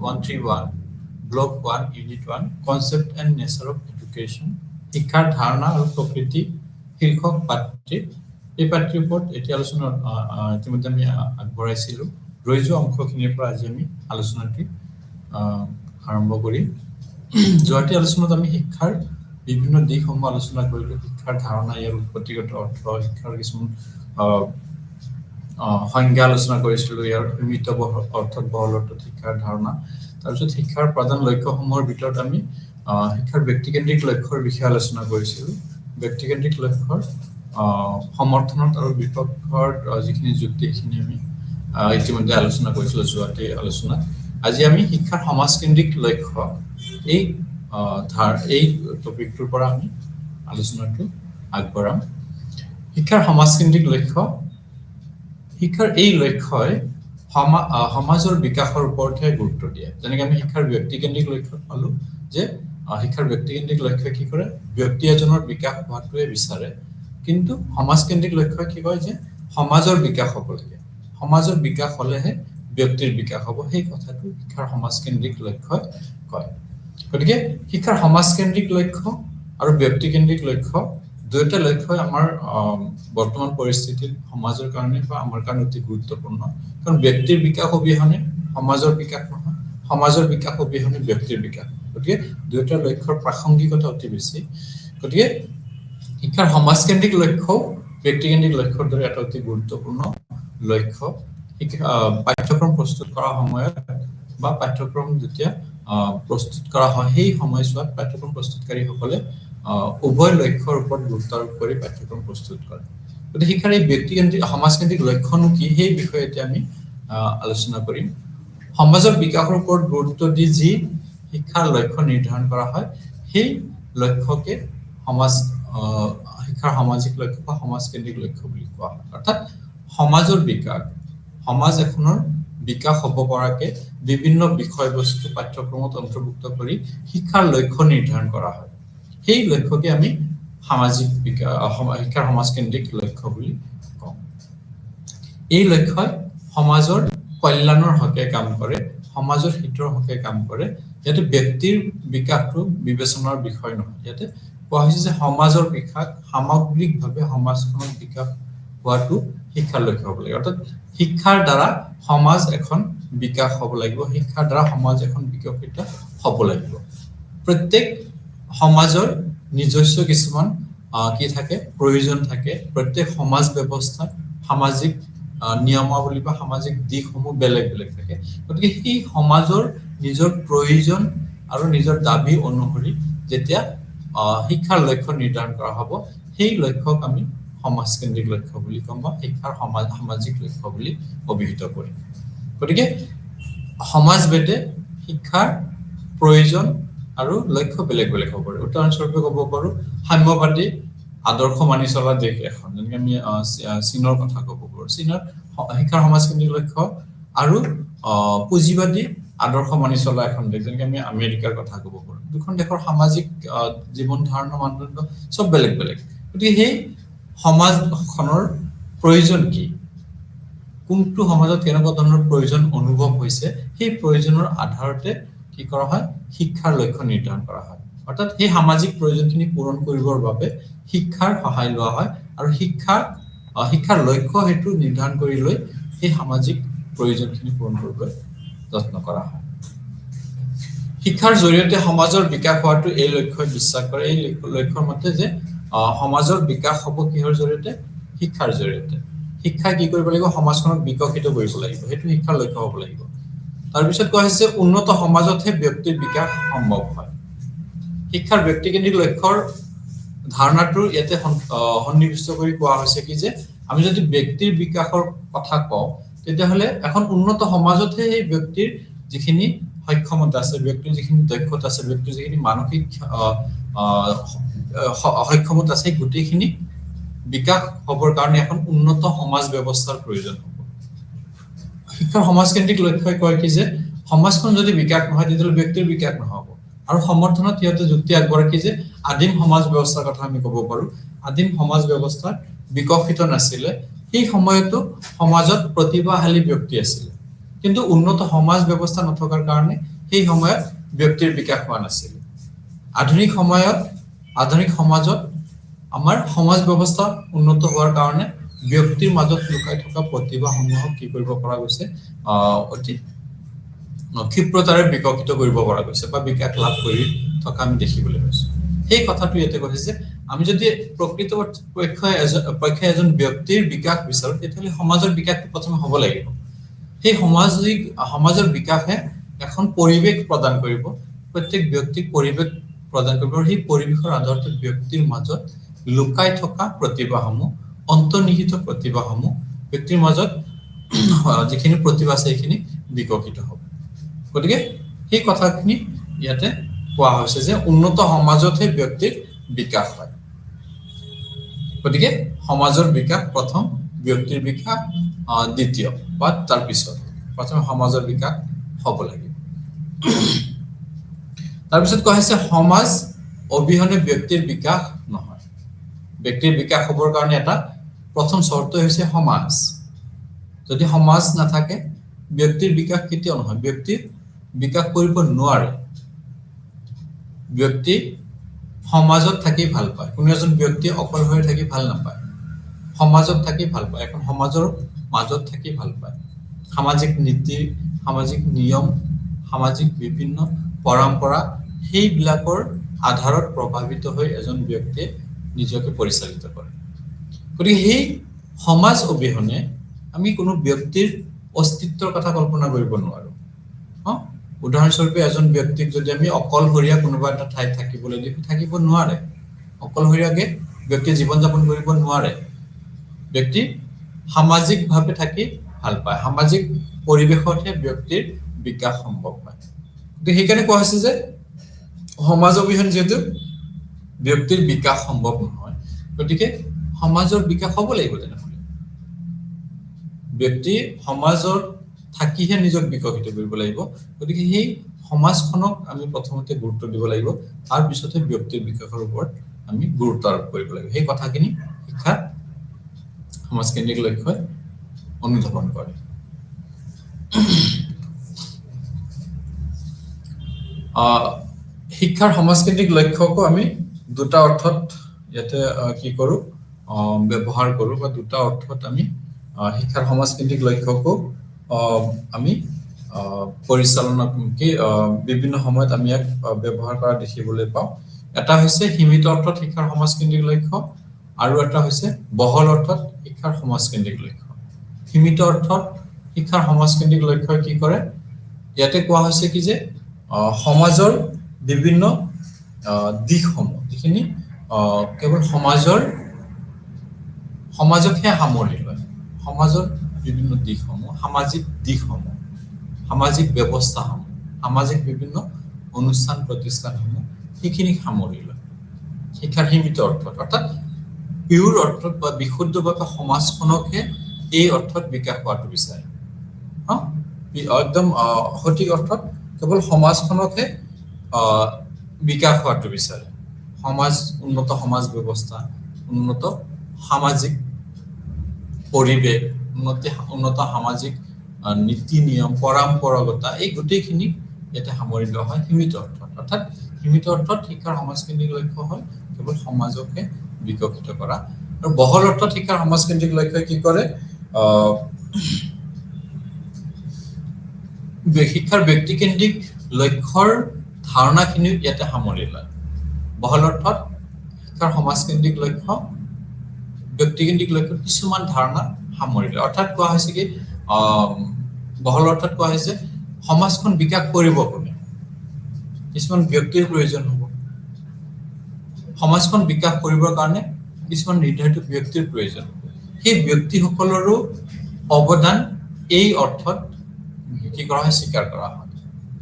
131 block 1 unit 1 concept and nature of education শিক্ষাৰ ধাৰণা আৰু প্ৰকৃতি শীৰ্ষক পাঠটি এই পাঠটিৰ ওপৰত এতিয়া আলোচনা ইতিমধ্যে আমি আগবঢ়াইছিলোঁ ৰৈ যোৱা অংশখিনিৰ পৰা আজি আমি আলোচনাটি আৰম্ভ কৰিম যোৱাটি আলোচনাত আমি শিক্ষাৰ বিভিন্ন দিশসমূহ আলোচনা কৰিলোঁ শিক্ষাৰ ধাৰণা ইয়াৰ উৎপত্তিগত অৰ্থ শিক্ষাৰ কিছুমান সংজ্ঞা আলোচনা কৰিছিলোঁ ইয়াৰ সীমিত অৰ্থত বহল অৰ্থত শিক্ষাৰ ধাৰণা তাৰপিছত শিক্ষাৰ প্ৰধান লক্ষ্যসমূহৰ ভিতৰত আমি শিক্ষাৰ ব্যক্তিকেন্দ্ৰিক লক্ষ্যৰ বিষয়ে আলোচনা কৰিছিলোঁ ব্যক্তিকেন্দ্ৰিক লক্ষ্যৰ সমৰ্থনত আৰু বিপক্ষৰ যিখিনি যুক্তি সেইখিনি আমি ইতিমধ্যে আলোচনা কৰিছিলোঁ যোৱাটি আলোচনা আজি আমি শিক্ষাৰ সমাজকেন্দ্ৰিক লক্ষ্য এই টপিকটোৰ পৰা আমি আলোচনাটো আগবঢ়াম শিক্ষাৰ সমাজকেন্দ্ৰিক লক্ষ্য শিক্ষাৰ এই লক্ষ্যই সমাজৰ বিকাশৰ ওপৰতহে গুৰুত্ব দিয়ে যেনেকৈ আমি শিক্ষাৰ ব্যক্তিকেন্দ্ৰিক লক্ষ্য পালো যে শিক্ষাৰ ব্যক্তিকেন্দ্ৰিক লক্ষ্যই কি কৰে ব্যক্তি এজনৰ বিকাশ হোৱাটোৱে বিচাৰে কিন্তু সমাজকেন্দ্ৰিক লক্ষ্যই কি কয় যে সমাজৰ বিকাশ হ'ব লাগে সমাজৰ বিকাশ হ'লেহে ব্যক্তিৰ বিকাশ হ'ব সেই কথাটো শিক্ষাৰ সমাজকেন্দ্ৰিক লক্ষ্যই কয় গতিকে শিক্ষাৰ সমাজকেন্দ্ৰিক লক্ষ্য আৰু ব্যক্তিকেন্দ্ৰিক লক্ষ্য দুয়োটা লক্ষ্যই আমাৰ বৰ্তমান পৰিস্থিতিত সমাজৰ কাৰণে বা আমাৰ কাৰণে অতি গুৰুত্বপূৰ্ণ কাৰণ ব্যক্তিৰ বিকাশ অবিহনে সমাজৰ বিকাশ নহয় সমাজৰ বিকাশ অবিহনে ব্যক্তিৰ বিকাশ গতিকে দুয়োটা লক্ষ্যৰ প্ৰাসংগিকতা অতি বেছি গতিকে শিক্ষাৰ সমাজকেন্দ্ৰিক লক্ষ্য ব্যক্তিকেন্দ্ৰিক লক্ষ্যৰ দৰে এটা অতি গুৰুত্বপূৰ্ণ লক্ষ্য পাঠ্যক্ৰম প্ৰস্তুত কৰাৰ সময়ত বা পাঠ্যক্ৰম যেতিয়া প্ৰস্তুত কৰা হয় সেই সময়ছোৱাত পাঠ্যক্ৰম প্ৰস্তুতকাৰীসকলে উভয় লক্ষ্যৰ ওপৰত গুৰুত্ব আৰোপ কৰি পাঠ্যক্ৰম প্ৰস্তুত কৰে গতিকে শিক্ষাৰ এই ব্যক্তিকেন্দ্ৰিক সমাজকেন্দ্ৰিক লক্ষ্যনো কি সেই বিষয়ে এতিয়া আমি আলোচনা কৰিম সমাজৰ বিকাশৰ ওপৰত গুৰুত্ব দি যি শিক্ষাৰ লক্ষ্য নিৰ্ধাৰণ কৰা হয় সেই লক্ষ্যকে শিক্ষাৰ সামাজিক লক্ষ্য বা সমাজকেন্দ্ৰিক লক্ষ্য বুলি কোৱা হয় অৰ্থাৎ সমাজৰ বিকাশ সমাজ এখনৰ বিকাশ হ'ব পৰাকে বিভিন্ন বিষয়বস্তু পাঠ্যক্ৰমত অন্তৰ্ভুক্ত কৰি শিক্ষাৰ লক্ষ্য নিৰ্ধাৰণ কৰা হয় সেই লক্ষ্যকে আমি সামাজিক বিকাশ শিক্ষাৰ সমাজকেন্দ্ৰিক লক্ষ্য বুলি কওঁ এই লক্ষ্যই সমাজৰ কল্যাণৰ হকে কাম কৰে সমাজৰ হিতৰ হকে কাম কৰে ইয়াতে ব্যক্তিৰ বিকাশটো বিবেচনাৰ বিষয় নহয় ইয়াতে কোৱা হৈছে যে সমাজৰ বিকাশ সামগ্ৰিকভাৱে সমাজখনৰ বিকাশ হোৱাটো শিক্ষাৰ লক্ষ্য হ'ব লাগে অৰ্থাৎ শিক্ষাৰ দ্বাৰা সমাজ এখন বিকাশ হ'ব লাগিব শিক্ষাৰ দ্বাৰা সমাজ এখন বিকশিত হ'ব লাগিব প্ৰত্যেক সমাজৰ নিজস্ব কিছুমান কি থাকে প্ৰয়োজন থাকে প্ৰত্যেক সমাজ ব্যৱস্থা সামাজিক নিয়মাৱলী বা সামাজিক দিশসমূহ বেলেগ বেলেগ থাকে গতিকে সেই সমাজৰ নিজৰ প্ৰয়োজন আৰু নিজৰ দাবী অনুসৰি যেতিয়া শিক্ষাৰ লক্ষ্য নিৰ্ধাৰণ কৰা হ'ব সেই লক্ষ্যক আমি সমাজকেন্দ্ৰিক লক্ষ্য বুলি কম বা শিক্ষাৰ সামাজিক লক্ষ্য বুলি অভিহিত কৰিম গতিকে সমাজভেদে শিক্ষাৰ প্ৰয়োজন আৰু লক্ষ্য বেলেগ বেলেগ হ'ব পাৰে উদাহৰণস্বৰূপে ক'ব পাৰো সাম্যবাদী আদৰ্শ মানি চলা দেশ এখন যেনেকৈ আমি চীনৰ কথা ক'ব পাৰো চীনৰ শিক্ষাৰ সমাজকেন্দ্ৰিক লক্ষ্য আৰু পুঁজিবাদী আদৰ্শ মানি চলা এখন দেশ যেনেকৈ আমি আমেৰিকাৰ কথা ক'ব পাৰো দুখন দেশৰ সামাজিক জীৱন ধাৰণৰ মানদণ্ড সব বেলেগ বেলেগ গতিকে সেই সমাজখনৰ প্ৰয়োজন কি কোনটো সমাজত কেনেকুৱা ধৰণৰ প্ৰয়োজন অনুভৱ হৈছে সেই প্ৰয়োজনৰ আধাৰতে কি কৰা হয় শিক্ষাৰ লক্ষ্য নিৰ্ধাৰণ কৰা হয় অৰ্থাৎ সেই সামাজিক প্ৰয়োজনখিনি পূৰণ কৰিবৰ বাবে শিক্ষাৰ সহায় লোৱা হয় আৰু শিক্ষাৰ লক্ষ্য হেতু নিৰ্ধাৰণ কৰি লৈ সেই সামাজিক প্ৰয়োজনখিনি পূৰণ কৰিবলৈ যত্ন কৰা হয় শিক্ষাৰ জৰিয়তে সমাজৰ বিকাশ হোৱাটো এই লক্ষ্যই বিশ্বাস কৰে এই লক্ষ্যৰ মতে যে সমাজৰ বিকাশ হ'ব কিহৰ জৰিয়তে শিক্ষাৰ জৰিয়তে শিক্ষা কি কৰিব লাগিব সমাজখনক বিকশিত কৰিব লাগিব হেতু শিক্ষাৰ লক্ষ্য হ'ব লাগিব তাৰ পিছত কোৱা হৈছে উন্নত সমাজতহে ব্যক্তিৰ বিকাশ সম্ভৱ হয় শিক্ষাৰ ব্যক্তিকেন্দ্ৰিক লক্ষ্যৰ ধাৰণাটো ইয়াতে সন্নিৱিষ্ট কৰি কোৱা হৈছে কি যে আমি যদি ব্যক্তিৰ বিকাশৰ কথা কওঁ তেতিয়াহ'লে এখন উন্নত সমাজতহে সেই ব্যক্তিৰ যিখিনি সক্ষমতা আছে ব্যক্তিৰ যিখিনি দক্ষতা আছে ব্যক্তিৰ যিখিনি মানসিক সক্ষমতা আছে গোটেইখিনি বিকাশ হ'বৰ কাৰণে এখন উন্নত সমাজ ব্যৱস্থাৰ প্ৰয়োজন হ'ব শিক্ষাৰ সমাজকেন্দ্ৰিক লক্ষ্যই কয় কি যে সমাজখন যদি বিকাশ নহয় তেতিয়াহ'লে ব্যক্তিৰ বিকাশ নহ'ব আৰু সমৰ্থনত ইয়াতে যুক্তি আগবঢ়ায় কি যে আদিম সমাজ ব্যৱস্থাৰ কথা আমি ক'ব পাৰো আদিম সমাজ ব্যৱস্থা বিকশিত নাছিলে সেই সময়তো সমাজত প্ৰতিভাশালী ব্যক্তি আছিল কিন্তু উন্নত সমাজ ব্যৱস্থা নথকাৰ কাৰণে সেই সময়ত ব্যক্তিৰ বিকাশ হোৱা নাছিল আধুনিক সমাজত আমাৰ সমাজ ব্যৱস্থা উন্নত হোৱাৰ কাৰণে ব্যক্তিৰ মাজত লুকাই থকা প্ৰতিভাসমূহক কি কৰিব পৰা গৈছে অতি ক্ষিপ্ৰতাৰে বিকশিত কৰিব পৰা গৈছে বা বিকাশ লাভ কৰি থকা আমি দেখিবলৈ পাইছো সেই কথাটো ইয়াতে কৈছে যে আমি যদি প্ৰকৃত পক্ষে এজন ব্যক্তিৰ বিকাশ বিচাৰো তেতিয়াহ'লে সমাজৰ বিকাশটো প্ৰথমে হ'ব লাগিব সেই সমাজৰ বিকাশে এখন পৰিৱেশ প্ৰদান কৰিব প্ৰত্যেক ব্যক্তিক পৰিৱেশ প্ৰদান কৰিব আৰু সেই পৰিৱেশৰ আধাৰত ব্যক্তিৰ মাজত লুকাই থকা প্ৰতিভাসমূহ অন্তৰ্নিহিত প্ৰতিভাসমূহ ব্যক্তিৰ মাজত যিখিনি প্ৰতিভা আছে সেইখিনি বিকশিত হ'ব গতিকে সেই কথাখিনি ইয়াতে কোৱা হৈছে যে উন্নত সমাজতহে ব্যক্তিৰ বিকাশ হয় গতিকে সমাজৰ বিকাশ প্ৰথম ব্যক্তিৰ বিকাশ দ্বিতীয় বা তাৰ পিছত প্ৰথম সমাজৰ বিকাশ হ'ব লাগিব তাৰ পিছত কোৱা হৈছে সমাজ অবিহনে ব্যক্তিৰ বিকাশ নহয় ব্যক্তিৰ বিকাশ হ'বৰ কাৰণে এটা প্ৰথম চৰ্ত হৈছে সমাজ যদি সমাজ নাথাকে ব্যক্তিৰ বিকাশ কেতিয়াও নহয় ব্যক্তিৰ বিকাশ কৰিব নোৱাৰে ব্যক্তি সমাজত থাকি ভাল পায় কোনো এজন ব্যক্তি অকলশৰে থাকি ভাল নাপায় সমাজত থাকি ভাল পায় এখন সমাজৰ মাজত থাকি ভাল পায় সামাজিক নীতি সামাজিক নিয়ম সামাজিক বিভিন্ন পৰম্পৰা সেইবিলাকৰ আধাৰত প্ৰভাৱিত হৈ এজন ব্যক্তিয়ে নিজকে পৰিচালিত কৰে গতিকে সেই সমাজ অবিহনে আমি কোনো ব্যক্তিৰ অস্তিত্বৰ কথা কল্পনা কৰিব নোৱাৰো উদাহৰণস্বৰূপে এজন ব্যক্তিক যদি আমি অকলশৰীয়া কোনোবা এটা ঠাইত থাকিবলৈ দিওঁ থাকিব নোৱাৰে অকলশৰীয়াকে ব্যক্তিয়ে জীৱন যাপন কৰিব নোৱাৰে ব্যক্তি সামাজিকভাৱে থাকি ভাল পায় সামাজিক পৰিৱেশতহে ব্যক্তিৰ বিকাশ সম্ভৱ হয় গতিকে সেইকাৰণে কোৱা হৈছে যে সমাজ অবিহনে যিহেতু ব্যক্তিৰ বিকাশ সম্ভৱ নহয় গতিকে সমাজৰ বিকাশ হ'ব লাগিব তেনেহ'লে ব্যক্তি সমাজৰ থাকিহে নিজক বিকশিত কৰিব লাগিব গতিকে সেই সমাজখনক আমি প্ৰথমতে গুৰুত্ব দিব লাগিব তাৰ পিছতে ব্যক্তিৰ বিকাশৰ ওপৰত আমি গুৰুত্ব আৰোপ কৰিব লাগিব সেই কথাখিনি শিক্ষাত সমাজকেন্দ্ৰিক লক্ষ্যই অনুধাৱন কৰে শিক্ষাৰ সমাজকেন্দ্ৰিক লক্ষ্যকো আমি দুটা অৰ্থত ইয়াতে কি কৰো ব্যৱহাৰ কৰো বা দুটা অৰ্থত আমি শিক্ষাৰ সমাজকেন্দ্ৰিক লক্ষ্যকো আমি পৰিচালনা কি বিভিন্ন সময়ত আমি এক ব্যৱহাৰ কৰা দেখিবলৈ পাওঁ এটা হৈছে সীমিত অৰ্থত শিক্ষাৰ সমাজকেন্দ্ৰিক লক্ষ্য আৰু এটা হৈছে বহল অৰ্থত শিক্ষাৰ সমাজকেন্দ্ৰিক লক্ষ্য সীমিত অৰ্থত শিক্ষাৰ সমাজকেন্দ্ৰিক লক্ষ্যই কি কৰে ইয়াতে কোৱা হৈছে কি যে সমাজৰ বিভিন্ন দিশসমূহ যিখিনি কেৱল সমাজকহে সামৰি লয় সমাজৰ বিভিন্ন দিশসমূহ সামাজিক দিশসমূহ সামাজিক ব্যৱস্থাসমূহ সামাজিক বিভিন্ন অনুষ্ঠান প্ৰতিষ্ঠানসমূহ সেইখিনি সামৰি লয় শিক্ষাৰ সীমিত অৰ্থত অৰ্থাৎ পিউৰ অৰ্থত বা বিশুদ্ধভাৱে সমাজখনকহে এই অৰ্থত বিকাশ হোৱাটো বিচাৰে একদম সঠিক অৰ্থত কেৱল সমাজখনকহে বিকাশ হোৱাটো বিচাৰে উন্নত সমাজ ব্যৱস্থা উন্নত সামাজিক পৰিৱেশ উন্নত সামাজিক নীতি নিয়ম পৰম্পৰাগত এই গোটেইখিনি ইয়াতে সামৰি লোৱা হয় সীমিত অৰ্থত অৰ্থাৎ সীমিত অৰ্থত শিক্ষাৰ সমাজকেন্দ্ৰিক লক্ষ্য হ'ল কেৱল সমাজকে বিকশিত কৰা আৰু বহল অৰ্থত শিক্ষাৰ সমাজকেন্দ্ৰিক লক্ষ্যই কি কৰে শিক্ষাৰ ব্যক্তিকেন্দ্ৰিক লক্ষ্যৰ ধাৰণাখিনি ইয়াতে সামৰি লয় বহল অৰ্থত শিক্ষাৰ সমাজকেন্দ্ৰিক লক্ষ্য ব্যক্তিকেন্দ্ৰিক লক্ষ্যৰ কিছুমান ধাৰণা সামৰি লয় অৰ্থাৎ কোৱা হৈছে কি বহল অৰ্থত কোৱা হৈছে সমাজখন বিকাশ কৰিব কোনে কিছুমান ব্যক্তিৰ প্ৰয়োজন হ'ব সমাজখন বিকাশ কৰিবৰ কাৰণে কিছুমান নিৰ্ধাৰিত ব্যক্তিৰ প্ৰয়োজন সেই ব্যক্তিসকলৰো অৱদান এই অৰ্থত কি কৰা হয় স্বীকাৰ কৰা হয়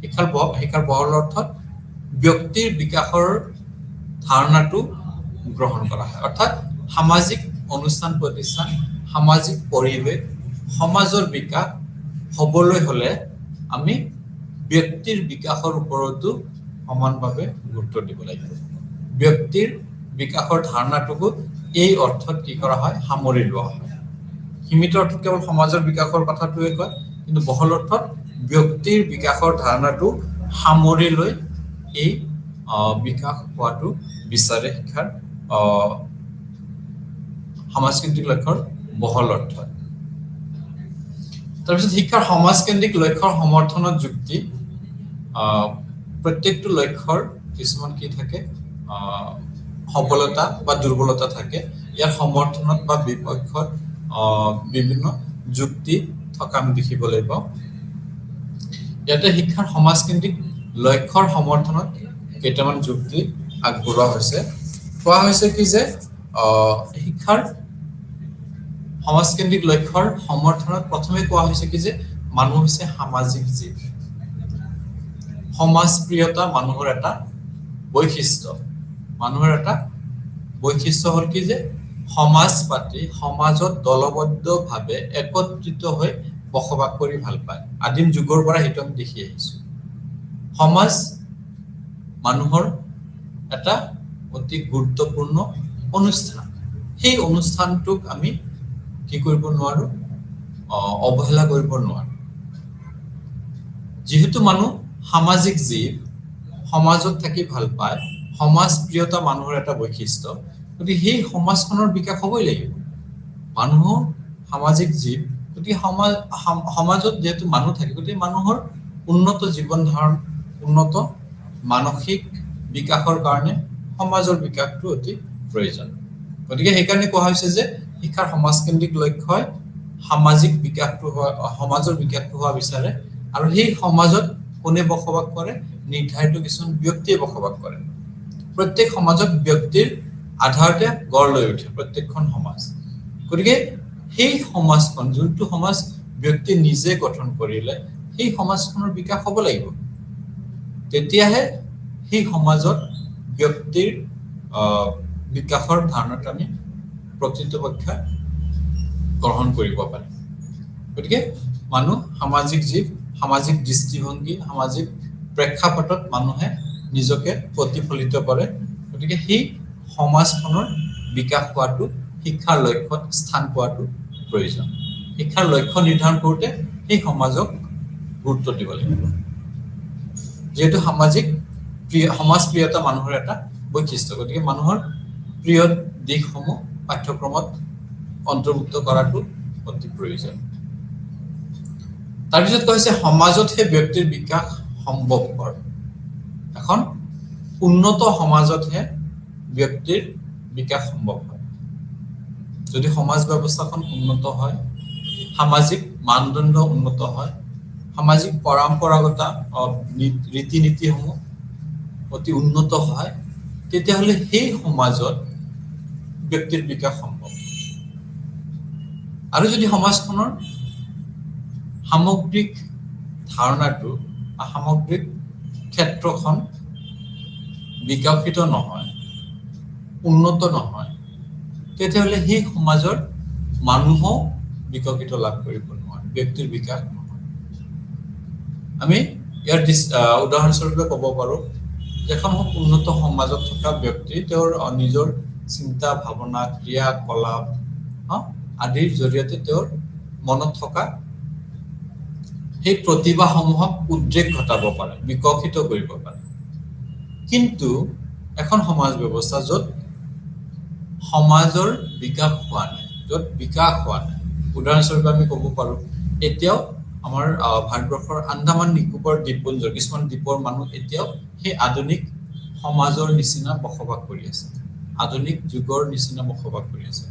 শিক্ষাৰ বহল অৰ্থত ব্যক্তিৰ বিকাশৰ ধাৰণাটো গ্ৰহণ কৰা হয় অৰ্থাৎ সামাজিক অনুষ্ঠান প্ৰতিষ্ঠান সামাজিক পৰিৱেশ সমাজৰ বিকাশ হ'বলৈ হ'লে আমি ব্যক্তিৰ বিকাশৰ ওপৰতো সমানভাৱে গুৰুত্ব দিব লাগিব ব্যক্তিৰ বিকাশৰ ধাৰণাটোকো এই অৰ্থত কি কৰা হয় সামৰি লোৱা হয় সীমিত অৰ্থত কেৱল সমাজৰ বিকাশৰ কথাটোৱে কয় কিন্তু বহল অৰ্থত ব্যক্তিৰ বিকাশৰ ধাৰণাটো সামৰি লৈ এই বিকাশ হোৱাটো বিচাৰে শিক্ষাৰ সমাজকেন্দ্ৰিক লক্ষ্যৰ বহল অৰ্থ। তাৰপিছত শিক্ষাৰ সমাজকেন্দ্ৰিক লক্ষ্যৰ সমৰ্থনত যুক্তি প্ৰত্যেকটো লক্ষ্যৰ কিছুমান কি থাকে সফলতা বা দুৰ্বলতা থাকে, ইয়াৰ সমৰ্থনত বা বিপক্ষত বিভিন্ন যুক্তি থকা আমি দেখিবলৈ পাওঁ। ইয়াতে শিক্ষাৰ সমাজকেন্দ্ৰিক লক্ষ্যৰ সমৰ্থনত কেইটামান যুক্তি আগবঢ়োৱা হৈছে। কোৱা হৈছে কি যে শিক্ষাৰ সমাজকেন্দ্ৰিক লক্ষ্যৰ সমৰ্থনত প্ৰথমে কোৱা হৈছে কি যে মানুহ হৈছে সামাজিক জীৱ। সমাজপ্ৰিয়তা মানুহৰ এটা বৈশিষ্ট্য। মানুহৰ এটা বৈশিষ্ট্য হ'ল কি যে সমাজ পাতি সমাজত দলবদ্ধভাৱে একত্ৰিত হৈ বসবাস কৰি ভাল পায়। আদিম যুগৰ পৰা সেইটো আমি দেখি আহিছো। সমাজ মানুহৰ এটা অতি গুৰুত্বপূৰ্ণ অনুষ্ঠান। সেই অনুষ্ঠানটোক আমি কি কৰিব নোৱাৰো, অৱহেলা কৰিব নোৱাৰো। যিহেতু মানুহ সামাজিক জীৱ, সমাজত থাকি ভাল পায়, সমাজপ্ৰিয়তা মানুহৰ এটা বৈশিষ্ট্য, গতিকে সেই সমাজখনৰ বিকাশ হ'বই লাগিব। মানুহ সামাজিক জীৱ, গতিকে সমাজত যিহেতু মানুহ থাকে, গতিকে মানুহৰ উন্নত জীৱন ধাৰণ, উন্নত মানসিক বিকাশৰ কাৰণে সমাজৰ বিকাশটো অতি প্ৰয়োজন। গতিকে সেইকাৰণে কোৱা হৈছে যে শিক্ষাৰ সমাজকেন্দ্ৰিক লক্ষ্যই সামাজিক বিকাশটো সমাজৰ বিকাশটো হোৱা বিচাৰে, আৰু সেই সমাজত কোনে বসবাস কৰে, নিৰ্ধাৰিত কিছুমান ব্যক্তিয়ে বসবাস কৰে। প্ৰত্যেক সমাজত ব্যক্তিৰ আধাৰতে গঢ় লৈ উঠে প্ৰত্যেকখন সমাজ। গতিকে সেই সমাজখন, যোনটো সমাজ ব্যক্তি নিজে গঠন কৰিলে, সেই সমাজখনৰ বিকাশ হ'ব লাগিব। তেতিয়াহে সেই সমাজত ব্যক্তিৰ বিকাশৰ ধাৰণাটো আমি প্ৰকৃতপক্ষে গ্ৰহণ কৰিব পাৰিম। গতিকে মানুহ সামাজিক জীৱ, সামাজিক দৃষ্টিভংগী, সামাজিক প্ৰেক্ষাপটত মানুহে নিজকে প্ৰতিফলিত কৰে। গতিকে সেই সমাজখনৰ বিকাশ হোৱাটো শিক্ষাৰ লক্ষ্যত স্থান পোৱাটো প্ৰয়োজন। শিক্ষাৰ লক্ষ্য নিৰ্ধাৰণ কৰোঁতে সেই সমাজক গুৰুত্ব দিব লাগিব। যিহেতু সমাজপ্ৰিয়তা মানুহৰ এটা বৈশিষ্ট্য, গতিকে মানুহৰ প্ৰিয় দিশসমূহ পাঠ্যক্ৰমত অন্তৰ্ভুক্ত কৰাটো অতি প্ৰয়োজন। তাৰপিছত কৈছে সমাজতহে ব্যক্তিৰ বিকাশ সম্ভৱপৰ। এখন উন্নত সমাজতহে ব্যক্তিৰ বিকাশ সম্ভৱ হয়। যদি সমাজ ব্যৱস্থাখন উন্নত হয়, সামাজিক মানদণ্ড উন্নত হয়, সামাজিক পৰম্পৰাগত ৰীতি নীতিসমূহ অতি উন্নত হয়, তেতিয়াহ'লে সেই সমাজত ব্যক্তিৰ বিকাশ সম্ভৱ। আৰু যদি সমাজখনৰ সামগ্ৰিক ধাৰণাটো বা সামগ্ৰিক ক্ষেত্ৰখন বিকশিত নহয়, উন্নত নহয়, তেতিয়াহ'লে সেই সমাজৰ মানুহো বিকশিত লাভ কৰিব নোৱাৰে, ব্যক্তিৰ বিকাশ নহয়। আমি ইয়াৰ উদাহৰণস্বৰূপে ক'ব পাৰোঁ, এখন উন্নত সমাজত থকা ব্যক্তি তেওঁৰ নিজৰ চিন্তা ভাৱনা, ক্ৰিয়া কলাপ আদিৰ জৰিয়তে তেওঁৰ মনত থকা সেই প্ৰতিভাসমূহক উদ্ৰেক ঘটাব পাৰে, বিকশিত কৰিব পাৰে। কিন্তু এখন সমাজ ব্যৱস্থা য'ত সমাজৰ বিকাশ হোৱা নাই, য'ত বিকাশ হোৱা নাই, উদাহৰণস্বৰূপে আমি ক'ব পাৰোঁ, এতিয়াও আমাৰ ভাৰতবৰ্ষৰ আন্দামান নিকোবৰ দ্বীপপুঞ্জৰ কিছুমান দ্বীপৰ মানুহ এতিয়াও সেই আধুনিক সমাজৰ নিচিনা বসবাস কৰি আছে, আধুনিক যুগৰ নিচিনা বসবাস কৰি আছে।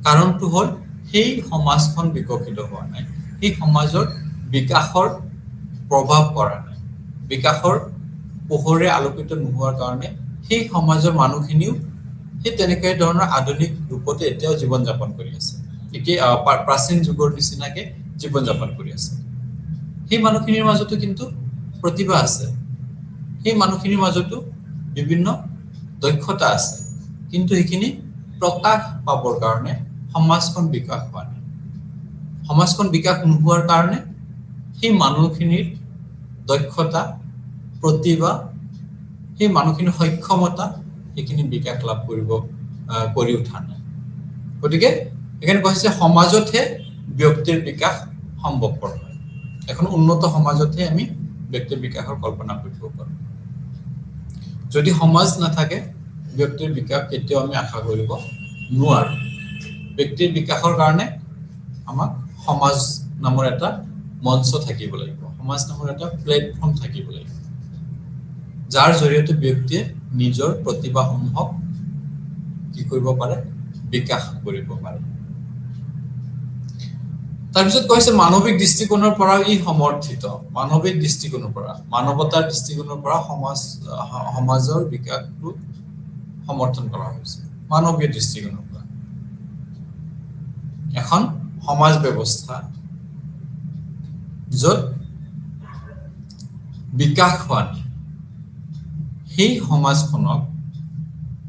কাৰণটো হ'ল সেই সমাজখন বিকশিত হোৱা নাই, সেই সমাজৰ বিকাশৰ প্ৰভাৱ পৰা নাই, বিকাশৰ পোহৰে আলোকিত নোহোৱাৰ কাৰণে সেই সমাজৰ মানুহখিনিও সেই তেনেকুৱা ধৰণৰ আধুনিক ৰূপতে এতিয়াও জীৱন যাপন কৰি আছে, একেই প্ৰাচীন যুগৰ নিচিনাকে জীৱন যাপন কৰি আছে। সেই মানুহখিনিৰ মাজতো কিন্তু প্ৰতিভা আছে, সেই মানুহখিনিৰ মাজতো বিভিন্ন দক্ষতা আছে, কিন্তু সেইখিনি প্ৰকাশ পাবৰ কাৰণে সমাজখন বিকাশ হোৱা নাই। সমাজখন বিকাশ নোহোৱাৰ কাৰণে সেই মানুহখিনিৰ দক্ষতা, প্ৰতিভা, সেই মানুহখিনিৰ সক্ষমতা সেইখিনি বিকাশ লাভ কৰি উঠা নাই। গতিকে সেইকাৰণে কৈছে সমাজতহে ব্যক্তিৰ বিকাশ সম্ভৱপৰ হয়। এখন উন্নত সমাজতহে আমি ব্যক্তিৰ বিকাশৰ কল্পনা কৰিব পাৰোঁ যদি সমাজ নাথাকে ব্যক্তিৰ বিকাশ কেতিয়াও আমি আশা কৰিব নোৱাৰোঁ ব্যক্তিৰ বিকাশৰ কাৰণে আমাক সমাজ নামৰ এটা মঞ্চ থাকিব লাগিব সমাজ নামৰ এটা প্লেটফৰ্ম থাকিব লাগিব যাৰ জৰিয়তে ব্যক্তিয়ে নিজৰ প্ৰতিভাসমূহক কি কৰিব পাৰে বিকাশ কৰিব পাৰে তাৰপিছত কৈছে মানৱিক দৃষ্টিকোণৰ পৰা ই সমৰ্থিত মানৱিক দৃষ্টিকোণৰ পৰা মানৱতাৰ দৃষ্টিকোণৰ পৰা সমাজৰ বিকাশটো সমৰ্থন কৰা হৈছে মানৱীয় দৃষ্টিকোণৰ পৰা এখন সমাজ ব্যৱস্থা য'ত বিকাশ হোৱা সেই সমাজখনক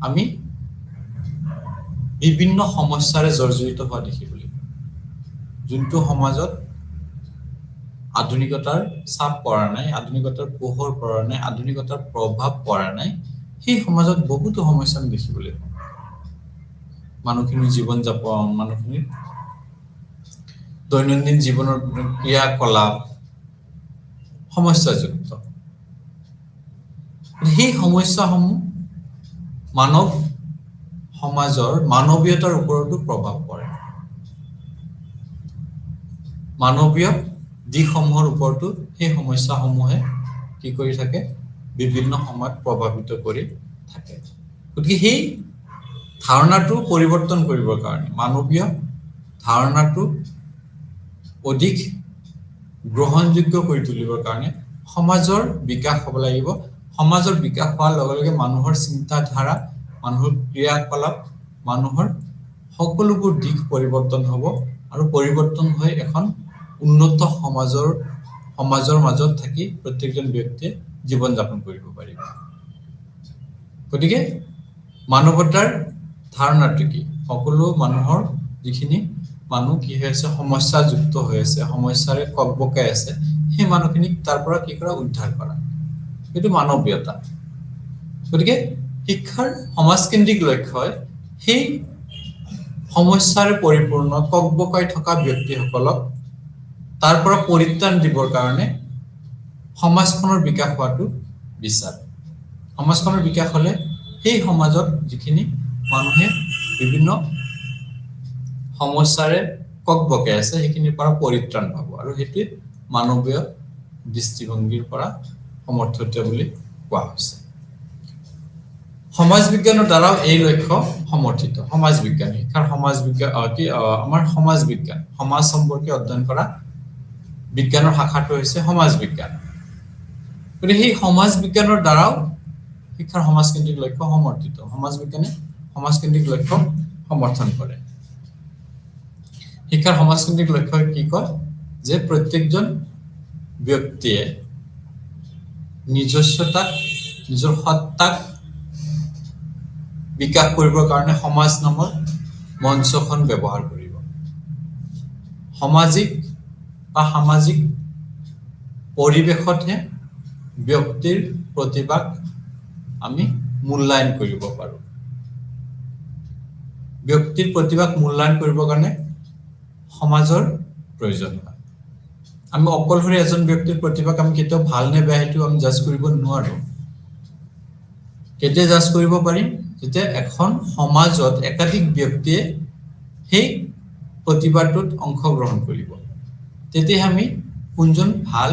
আমি বিভিন্ন সমস্যাৰে জৰ্জৰিত হোৱা দেখিবলৈ যোনটো সমাজত আধুনিকতাৰ চাপ পৰা নাই আধুনিকতাৰ পোহৰ পৰা নাই আধুনিকতাৰ প্ৰভাৱ পৰা নাই সেই সমাজত বহুতো সমস্যা দেখিবলৈ পাওঁ মানুহখিনিৰ জীৱন যাপন মানুহখিনিৰ দৈনন্দিন জীৱনৰ ক্ৰিয়াকলাপ সমস্যাযুক্ত সেই সমস্যাসমূহ মানৱ সমাজৰ মানৱীয়তাৰ ওপৰতো প্ৰভাৱ পৰে মানৱীয় দিশসমূহৰ ওপৰতো সেই সমস্যাসমূহে কি কৰি থাকে বিভিন্ন সময়ত প্ৰভাৱিত কৰি থাকে গতিকে সেই ধাৰণাটো পৰিৱৰ্তন কৰিবৰ কাৰণে মানৱীয় ধাৰণাটো অধিক গ্ৰহণযোগ্য কৰি তুলিবৰ কাৰণে সমাজৰ বিকাশ হ'ব লাগিব সমাজৰ বিকাশ হোৱাৰ লগে লগে মানুহৰ চিন্তাধাৰা মানুহৰ ক্ৰিয়াকলাপ মানুহৰ সকলোবোৰ দিশ পৰিৱৰ্তন হ'ব আৰু পৰিৱৰ্তন হৈ এখন উন্নত সমাজৰ মাজত থাকি প্ৰত্যেকজন ব্যক্তিয়ে জীৱন যাপন কৰিব পাৰিব গতিকে মানৱতাৰ ধাৰণাটো কি সকলো মানুহৰ যিখিনি মানুহ কি হৈ আছে সমস্যাযুক্ত হৈ আছে সমস্যাৰে ককবকাই আছে সেই মানুহখিনিক তাৰ পৰা কি কৰা উদ্ধাৰ কৰা এইটো মানৱীয়তা গতিকে শিক্ষাৰ সমাজকেন্দ্ৰিক লক্ষ্যই সেই সমস্যাৰে পৰিপূৰ্ণ ককবকাই থকা ব্যক্তিসকলক তাৰ পৰা পৰিত্ৰাণ দিবৰ কাৰণে সমাজখনৰ বিকাশ হোৱাটো বিচাৰে সমাজখনৰ বিকাশ হ'লে সেই সমাজত যিখিনি মানুহে বিভিন্ন সমস্যাৰে ককবকাই আছে সেইখিনিৰ পৰা পৰিত্ৰাণ পাব আৰু সেইটোৱে মানৱীয় দৃষ্টিভংগীৰ পৰা সমৰ্থিত বুলি কোৱা হৈছে সমাজ বিজ্ঞানৰ দ্বাৰাও এই লক্ষ্য সমৰ্থিত সমাজ বিজ্ঞান শিক্ষাৰ সমাজ বিজ্ঞান আমাৰ সমাজ বিজ্ঞান সমাজ সম্পৰ্কে অধ্যয়ন কৰা বিজ্ঞানৰ শাখাটো হৈছে সমাজ বিজ্ঞান গতিকে সেই সমাজ বিজ্ঞানৰ দ্বাৰাও শিক্ষাৰ সমাজকেন্দ্ৰিক লক্ষ্য সমৰ্থিত সমাজ বিজ্ঞানে সমাজকেন্দ্ৰিক লক্ষ্য সমৰ্থন কৰে শিক্ষাৰ সমাজকেন্দ্ৰিক লক্ষ্যই কি কয় যে প্ৰত্যেকজন ব্যক্তিয়ে নিজস্বতাক নিজৰ সত্তাক বিকাশ কৰিবৰ কাৰণে সমাজ নামৰ মঞ্চখন ব্যৱহাৰ কৰিব সামাজিক পৰিৱেশতহে ব্যক্তিৰ প্ৰতিভাক আমি মূল্যায়ন কৰিব পাৰোঁ ব্যক্তিৰ প্ৰতিভাক মূল্যায়ন কৰিবৰ কাৰণে সমাজৰ প্ৰয়োজন হয় আমি অকলশৰে এজন ব্যক্তিৰ প্ৰতিভাক আমি কেতিয়াও ভাল নে বেয়া সেইটো আমি জাজ কৰিব নোৱাৰোঁ কেতিয়া জাজ কৰিব পাৰিম যেতিয়া এখন সমাজত একাধিক ব্যক্তিয়ে সেই প্ৰতিভাটোত অংশগ্ৰহণ কৰিব তেতিয়া আমি কোনজন ভাল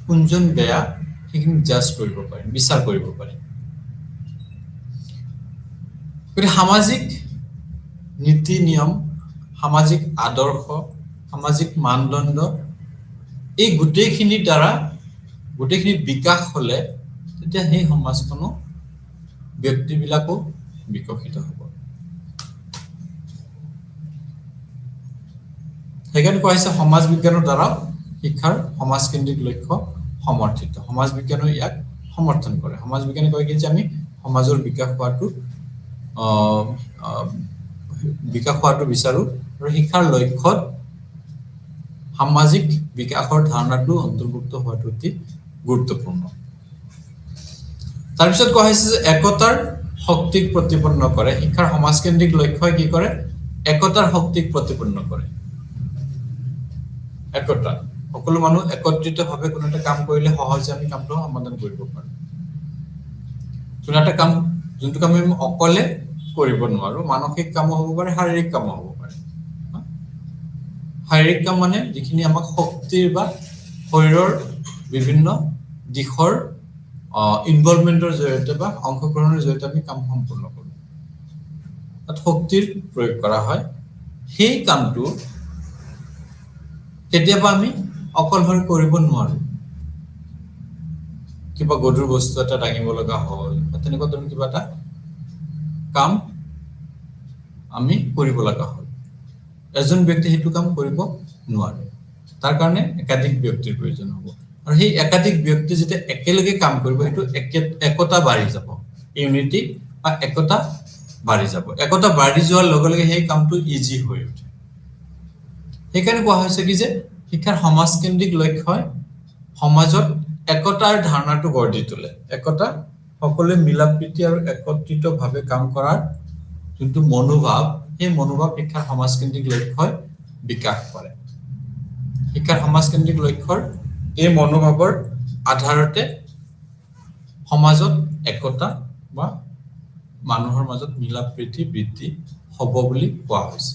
কোনজন বেয়া সেইখিনি জাজ কৰিব পাৰিম বিচাৰ কৰিব পাৰিম গতিকে সামাজিক নীতি নিয়ম সামাজিক আদৰ্শ সামাজিক মানদণ্ড এই গোটেইখিনিৰ দ্বাৰা গোটেইখিনি বিকাশ হ'লে তেতিয়া সেই সমাজখনো ব্যক্তিবিলাকো বিকশিত হ'ব সেইকাৰণে কোৱা হৈছে সমাজ বিজ্ঞানৰ দ্বাৰা শিক্ষাৰ সমাজকেন্দ্ৰিক লক্ষ্য সমৰ্থিত সমাজ বিজ্ঞানে ইয়াক সমৰ্থন কৰে সমাজ বিজ্ঞানে কয় কি যে আমি সমাজৰ বিকাশ হোৱাটো বিচাৰো আৰু শিক্ষাৰ লক্ষ্যত সামাজিক বিকাশৰ ধাৰণাটো অন্তৰ্ভুক্ত হোৱাটো অতি গুৰুত্বপূৰ্ণ তাৰপিছত কোৱা হৈছে যে একতাৰ শক্তিক প্ৰতিপন্ন কৰে শিক্ষাৰ সমাজকেন্দ্ৰিক লক্ষ্যই কি কৰে একতাৰ শক্তিক প্ৰতিপন্ন কৰে একতা সকলো মানুহ একত্ৰিতভাৱে কোনো এটা কাম কৰিলে সহজে আমি কামটো সমাধান কৰিব পাৰোঁ কোনো এটা কাম যোনটো কাম আমি অকলে কৰিব নোৱাৰো মানসিক কাম হ'ব পাৰে শাৰীৰিক কাম হ'ব পাৰে শাৰীৰিক কাম মানে যিখিনি আমাক শক্তিৰ বা শৰীৰৰ বিভিন্ন দিশৰ ইনভলভমেন্টৰ জৰিয়তে বা অংশগ্ৰহণৰ জৰিয়তে আমি কাম সম্পূৰ্ণ কৰোঁ তাত শক্তিৰ প্ৰয়োগ কৰা হয় সেই কামটো কেতিয়াবা আমি অকলশৰে কৰিব নোৱাৰো কিবা গধুৰ বস্তু এটা দাঙিব লগা হ'ল তেনেকুৱা ধৰণৰ কিবা এটা কাম আমি কৰিব লগা হ'ল এজন ব্যক্তি সেইটো কাম কৰিব নোৱাৰে তাৰ কাৰণে একাধিক ব্যক্তিৰ প্ৰয়োজন হ'ব আৰু সেই একাধিক ব্যক্তি যেতিয়া একেলগে কাম কৰিব সেইটো একতা বাঢ়ি যাব ইউনিটি বা একতা বাঢ়ি যাব একতা বাঢ়ি যোৱাৰ লগে লগে সেই কামটো ইজি হৈ উঠে সেইকাৰণে কোৱা হৈছে কি যে শিক্ষাৰ সমাজকেন্দ্ৰিক লক্ষ্যই সমাজত একতাৰ ধাৰণাটো গঢ় দি তোলে একতা সকলোৱে মিলাপ্ৰীতি আৰু একত্ৰিতভাৱে কাম কৰাৰ যোনটো মনোভাৱ এই মনোভাৱ শিক্ষাৰ সমাজকেন্দ্ৰিক লক্ষ্যই বিকাশ কৰে শিক্ষাৰ সমাজকেন্দ্ৰিক লক্ষ্যৰ এই মনোভাৱৰ আধাৰতে সমাজত একতা বা মানুহৰ মাজত মিলাপ্ৰীতি বৃদ্ধি হ'ব বুলি কোৱা হৈছে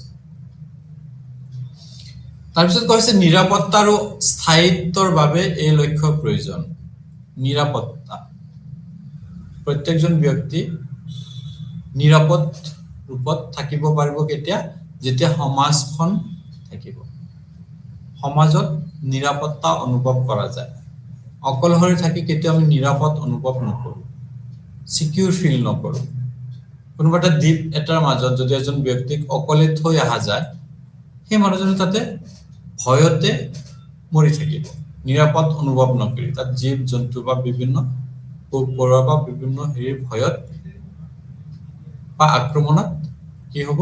তাৰপিছত কৈছে নিৰাপত্তা আৰু স্থায়িত্বৰ বাবে এই লক্ষ্যৰ প্ৰয়োজন নিৰাপত্তা প্ৰত্যেকজন ব্যক্তি নিৰাপদ ৰূপত থাকিব পাৰিব কেতিয়া যেতিয়া সমাজখন থাকিব সমাজত নিৰাপত্তা অনুভৱ কৰা যায় অকলশৰে থাকি কেতিয়া আমি নিৰাপদ অনুভৱ নকৰো সিকিউৰ ফিল নকৰো কোনোবা এটা দ্বীপ এটাৰ মাজত যদি এজন ব্যক্তিক অকলে থৈ অহা যায় সেই মানুহজনে তাতে ভয়তে মৰি থাকিব নিৰাপদ অনুভৱ নকৰি তাত জীৱ জন্তু বা বিভিন্ন পোক পৰুৱা বা বিভিন্ন হেৰিৰ ভয়ত বা আক্ৰমণত কি হ'ব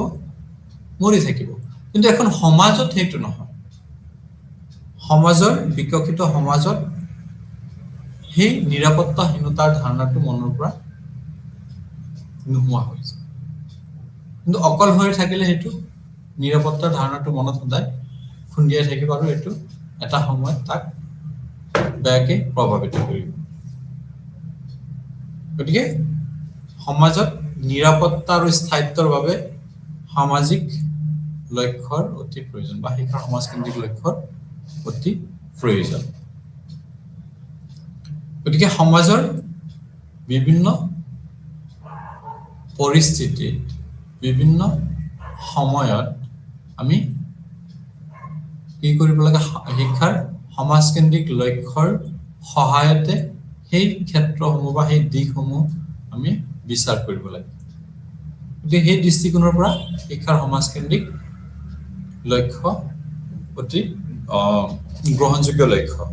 মৰি থাকিব কিন্তু এখন সমাজত সেইটো নহয় সমাজৰ বিকশিত সমাজত সেই নিৰাপত্তাহীনতাৰ ধাৰণাটো মনৰ পৰা নোহোৱা হৈ যায় কিন্তু অকলশৰে থাকিলে সেইটো নিৰাপত্তাৰ ধাৰণাটো মনত সদায় খুন্দিয়াই থাকিব আৰু এইটো এটা সময়ত তাক বেয়াকে প্ৰভাৱিত কৰিব গতিকে সমাজত নিৰাপত্তা আৰু স্থায়িত্বৰ বাবে সামাজিক লক্ষ্যৰ অতি প্ৰয়োজন বা শিক্ষাৰ সমাজকেন্দ্ৰিক লক্ষ্যৰ অতি প্ৰয়োজন গতিকে সমাজৰ বিভিন্ন পৰিস্থিতিত বিভিন্ন সময়ত আমি কি কৰিব লাগে শিক্ষাৰ সমাজকেন্দ্ৰিক লক্ষ্যৰ সহায়তে সেই ক্ষেত্ৰসমূহ বা সেই দিশসমূহ আমি বিচাৰ কৰিব লাগে গতিকে সেই দৃষ্টিকোণৰ পৰা শিক্ষাৰ সমাজকেন্দ্ৰিক লক্ষ্য অতি গ্ৰহণযোগ্য লক্ষ্য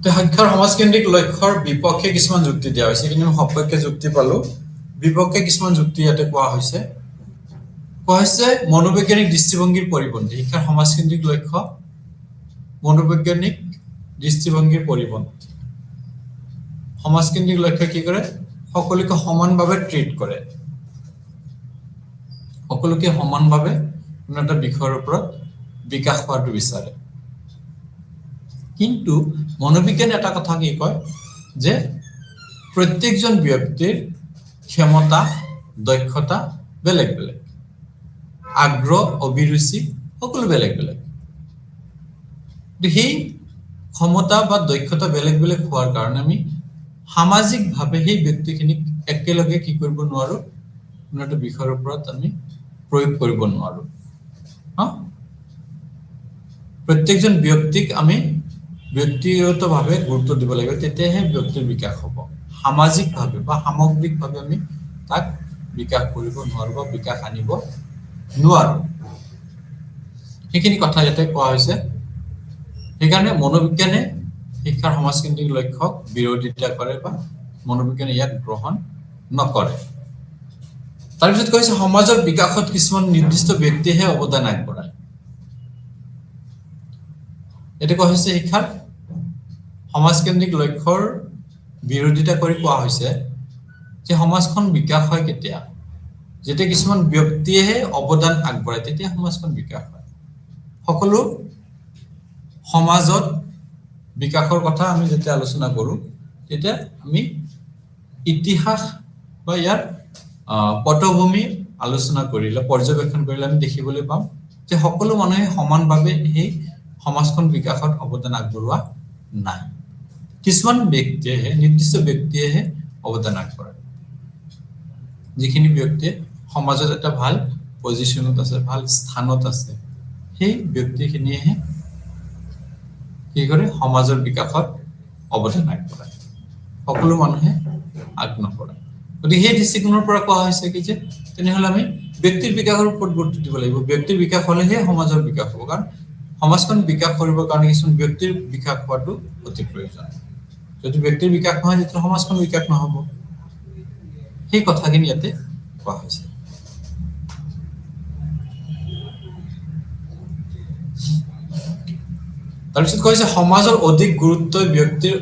শিক্ষাৰ সমাজকেন্দ্ৰিক লক্ষ্যৰ বিপক্ষে কিছুমান যুক্তি দিয়া হৈছে কিন্তু সপক্ষে যুক্তি পালো বিপক্ষে কিছুমান যুক্তি ইয়াতে কোৱা হৈছে মনোবৈজ্ঞানিক দৃষ্টিভংগীৰ পৰিপন্থী শিক্ষাৰ সমাজকেন্দ্ৰিক লক্ষ্য মনোবৈজ্ঞানিক দৃষ্টিভংগীৰ পৰিপন্থী সমাজকেন্দ্ৰিক লক্ষ্য কি কৰে সকলোকে সমানভাৱে ট্ৰিট কৰে সকলোকে সমানভাৱে কোনো এটা বিষয়ৰ ওপৰত বিকাশ হোৱাটো বিচাৰে কিন্তু মনোবিজ্ঞান এটা কথা কি কয় যে প্ৰত্যেকজন ব্যক্তিৰ ক্ষমতা দক্ষতা বেলেগ বেলেগ আগ্ৰহ অভিৰুচি সকলো বেলেগ বেলেগ সেই ক্ষমতা বা দক্ষতা বেলেগ বেলেগ হোৱাৰ কাৰণে আমি সামাজিকভাৱে সেই ব্যক্তিখিনিক একেলগে কি কৰিব নোৱাৰো কোনো এটা বিষয়ৰ ওপৰত আমি প্ৰয়োগ কৰিব নোৱাৰো প্ৰত্যেকজন ব্যক্তিক আমি ব্যক্তিগতভাৱে গুৰুত্ব দিব লাগিব তেতিয়াহে ব্যক্তিৰ বিকাশ হ'ব সামাজিকভাৱে বা সামগ্ৰিকভাৱে আমি তাক বিকাশ কৰিব নোৱাৰো বা বিকাশ আনিব নোৱাৰো সেইখিনি কথা ইয়াতে কোৱা হৈছে সেইকাৰণে মনোবিজ্ঞানে শিক্ষাৰ সমাজকেন্দ্ৰিক লক্ষ্যক বিৰোধিতা কৰে বা মনোবিজ্ঞানে ইয়াক গ্ৰহণ নকৰে তাৰপিছত কৈছে সমাজৰ বিকাশত কিছুমান নিৰ্দিষ্ট ব্যক্তিহে অৱদান আগবঢ়ায় এটা কোৱা হৈছে শিক্ষাৰ সমাজকেন্দ্ৰিক লক্ষ্যৰ বিৰোধিতা কৰি কোৱা হৈছে যে সমাজখন বিকাশ হয় কেতিয়া যেতিয়া কিছুমান ব্যক্তিয়েহে অৱদান আগবঢ়ায় তেতিয়া সমাজখন বিকাশ হয় সকলো সমাজত বিকাশৰ কথা আমি যেতিয়া আলোচনা কৰো তেতিয়া আমি ইতিহাস বা ইয়াৰ পটভূমি আলোচনা কৰিলে পৰ্যবেক্ষণ কৰিলে আমি দেখিবলৈ পাম যে সকলো মানুহে সমানভাৱে এই সমাজখন বিকাশত অৱদান আগবঢ়োৱা নাই কিছুমান ব্যক্তিয়ে নিৰ্দিষ্ট ব্যক্তিয়ে অৱদান আগবঢ়ায় যিখিনি ব্যক্তিয়ে সমাজত এটা ভাল পজিশনত আছে ভাল স্থানত আছে সেই ব্যক্তিখিনিয়ে কি কৰে সমাজৰ বিকাশত অৱদান আগবঢ়ায় সকলো মানুহে আগ নকৰে গতিকে সেই দৃষ্টিকোণৰ পৰা কোৱা হৈছে কি যে তেনেহলে আমি ব্যক্তিৰ বিকাশৰ ওপৰত গুৰুত্ব দিব লাগিব ব্যক্তিৰ বিকাশ হলেহে সমাজৰ বিকাশ হ'ব কাৰণ সমাজখন বিকাশ কৰিবৰ কাৰণে কিছুমান ব্যক্তিৰ বিকাশ হোৱাটো অতি প্ৰয়োজন যদি ব্যক্তিৰ বিকাশ নহয় তেতিয়া সমাজখন বিকাশ নহব সেই কথাখিনি ইয়াতে কোৱা হৈছে তাৰপিছত কৈছে সমাজৰ অধিক গুৰুত্বই ব্যক্তিৰ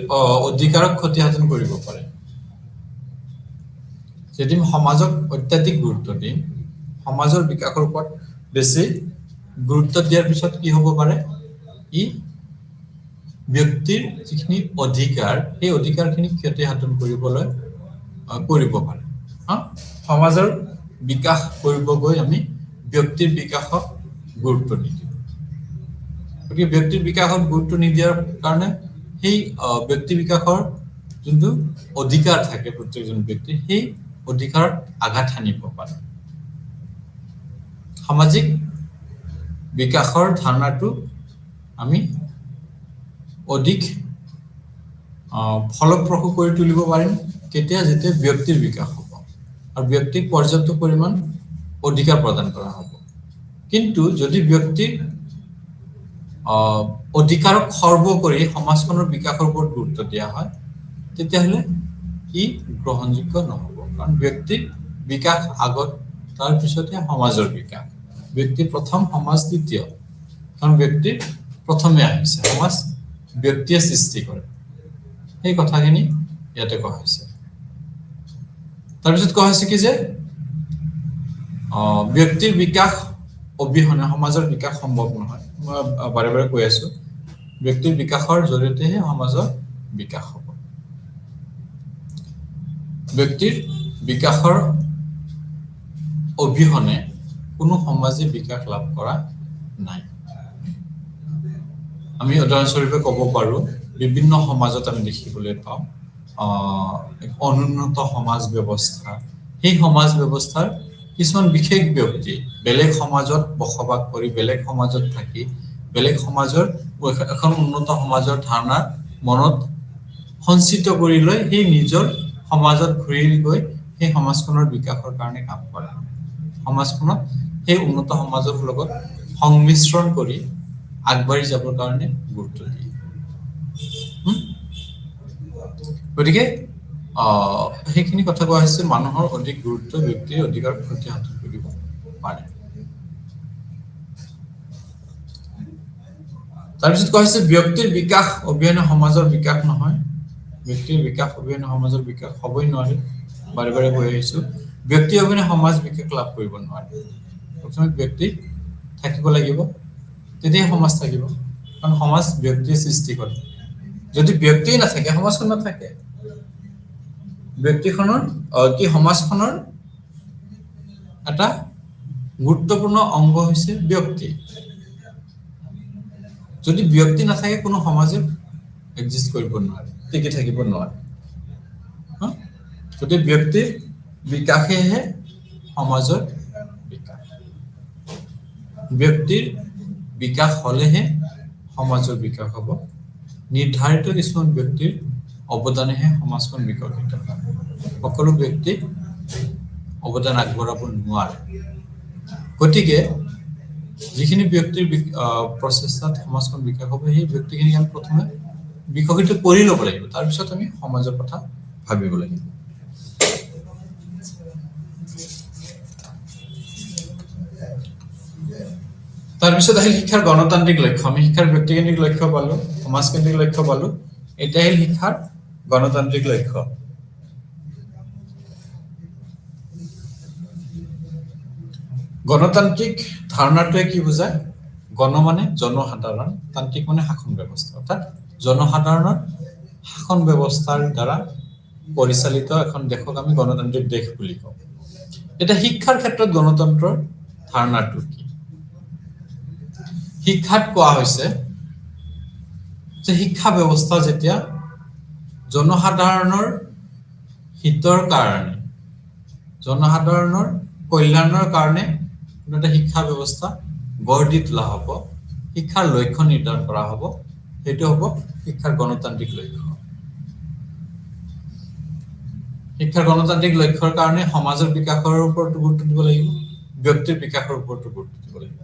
অধিকাৰক ক্ষতিসাধন কৰিব পাৰে যদি সমাজক অত্যাধিক গুৰুত্ব দিম সমাজৰ বিকাশৰ ওপৰত বেছি গুৰুত্ব দিয়াৰ পিছত কি হ'ব পাৰে ই ব্যক্তিৰ যিখিনি অধিকাৰ এই অধিকাৰখিনি ক্ষতিসাধন কৰিবলৈ কৰিব পাৰে সমাজৰ বিকাশ কৰিব গৈ আমি ব্যক্তিৰ বিকাশক গুৰুত্ব নিদিওঁ গতিকে ব্যক্তিৰ বিকাশত গুৰুত্ব নিদিয়াৰ কাৰণে সেই ব্যক্তি বিকাশৰ যোনটো অধিকাৰ থাকে প্ৰত্যেকজন ব্যক্তিৰ সেই অধিকাৰত আঘাত হানিব পাৰে সামাজিক বিকাশৰ ধাৰণাটো আমি অধিক ফলপ্ৰসূ কৰি তুলিব পাৰিম কেতিয়া যেতিয়া ব্যক্তিৰ বিকাশ হ'ব আৰু ব্যক্তিক পৰ্যাপ্ত পৰিমাণ অধিকাৰ প্ৰদান কৰা হ'ব কিন্তু যদি ব্যক্তিৰ অধিকাৰক খৰ্ব কৰি সমাজখনৰ বিকাশৰ ওপৰত গুৰুত্ব দিয়া হয় তেতিয়াহ'লে ই গ্ৰহণযোগ্য নহ'ব কাৰণ ব্যক্তিৰ বিকাশ আগত তাৰ পিছতে সমাজৰ বিকাশ ব্যক্তি প্ৰথম সমাজ দ্বিতীয় কাৰণ ব্যক্তি প্ৰথমে আহিছে সমাজ ব্যক্তিয়ে সৃষ্টি কৰে এই কথাখিনি ইয়াতে কোৱা হৈছে তাৰপিছত কোৱা হৈছে কি যে ব্যক্তিৰ বিকাশ অবিহনে সমাজৰ বিকাশ সম্ভৱ নহয় মই বাৰে বাৰে কৈ আছো ব্যক্তিৰ বিকাশৰ জৰিয়তেহে সমাজৰ বিকাশ হ'ব ব্যক্তিৰ বিকাশৰ অবিহনে কোনো সমাজে বিকাশ লাভ কৰা নাই আমি উদাহৰণস্বৰূপে ক'ব পাৰো বিভিন্ন সমাজত আমি দেখিবলৈ পাওঁ অনুন্নত সমাজ ব্যৱস্থা সেই সমাজ ব্যৱস্থাৰ কিছুমান বিশেষ ব্যক্তি বেলেগ সমাজত বসবাস কৰি বেলেগ সমাজত থাকি বেলেগ সমাজৰ এখন উন্নত সমাজৰ ধাৰণা মনত সঞ্চিত কৰি লৈ সেই নিজৰ সমাজত ঘূৰি গৈ সেই সমাজখনৰ বিকাশৰ কাৰণে কাম কৰে সমাজখনত সেই উন্নত সমাজৰ লগত সংমিশ্ৰণ কৰি আগবাঢ়ি যাবৰ কাৰণে গুৰুত্ব দিয়ে গতিকে সেইখিনি কথা কোৱা হৈছে মানুহৰ অধিক গুৰুত্ব ব্যক্তিৰ অধিকাৰ ক্ষতিসাধন কৰিব পাৰে তাৰপিছত কোৱা হৈছে ব্যক্তিৰ বিকাশ অবিহনে সমাজৰ বিকাশ নহয় ব্যক্তিৰ বিকাশ অবিহনে সমাজৰ বিকাশ হ'বই নোৱাৰে বাৰে বাৰে কৈ আহিছো ব্যক্তি অবিহনে সমাজ বিকাশ লাভ কৰিব নোৱাৰে প্ৰথমে ব্যক্তি থাকিব লাগিব তেতিয়া সমাজ থাকিব কাৰণ সমাজ ব্যক্তিয়ে সৃষ্টি কৰে যদি ব্যক্তি নাথাকে সমাজখন নাথাকে ব্যক্তিখনৰ কি সমাজখনৰ এটা গুৰুত্বপূৰ্ণ অংগ হৈছে ব্যক্তি যদি ব্যক্তি নাথাকে কোনো সমাজে এক্সিষ্ট কৰিব নোৱাৰে টিকি থাকিব নোৱাৰে যদি ব্যক্তিৰ বিকাশেহে সমাজৰ বিকাশ ব্যক্তিৰ বিকাশ হলেহে সমাজৰ বিকাশ হ'ব নিৰ্ধাৰিত কিছুমান ব্যক্তিৰ অৱদানেহে সমাজখন বিকশিত হয় সকলো ব্যক্তি অৱদান আগবঢ়াব নোৱাৰে গতিকে যিখিনি ব্যক্তিৰ প্ৰচেষ্টাত সমাজখন বিকাশ হ'ব সেই ব্যক্তিখিনি আমি প্ৰথমে বিকশিত কৰি ল'ব লাগিব তাৰপিছত আমি সমাজৰ কথা ভাবিব লাগিব তাৰপিছত আহিল শিক্ষাৰ গণতান্ত্ৰিক লক্ষ্য আমি শিক্ষাৰ ব্যক্তিকেন্দ্ৰিক লক্ষ্য পালো সমাজকেন্দ্ৰিক লক্ষ্য পালো এটা আহিল শিক্ষাৰ গণতান্ত্ৰিক লক্ষ্য গণতান্ত্ৰিক ধাৰণাটোৱে কি বুজায় গণ মানে জনসাধাৰণ, তান্ত্ৰিক মানে শাসন ব্যৱস্থা, অৰ্থাৎ জনসাধাৰণৰ শাসন ব্যৱস্থাৰ দ্বাৰা পৰিচালিত এখন দেশক আমি গণতান্ত্ৰিক দেশ বুলি কওঁ। এটা শিক্ষাৰ ক্ষেত্ৰত গণতন্ত্ৰৰ ধাৰণাটো কি? শিক্ষাত কোৱা হৈছে যে শিক্ষা ব্যৱস্থা যেতিয়া জনসাধাৰণৰ হিতৰ কাৰণে, জনসাধাৰণৰ কল্যাণৰ কাৰণে কোনো এটা শিক্ষা ব্যৱস্থা গঢ় দি তোলা হ'ব, শিক্ষাৰ লক্ষ্য নিৰ্ধাৰণ কৰা হ'ব, সেইটো হ'ব শিক্ষাৰ গণতান্ত্ৰিক লক্ষ্য। শিক্ষাৰ গণতান্ত্ৰিক লক্ষ্যৰ কাৰণে সমাজৰ বিকাশৰ ওপৰত গুৰুত্ব দিব লাগিব, ব্যক্তিৰ বিকাশৰ ওপৰত গুৰুত্ব দিব লাগিব।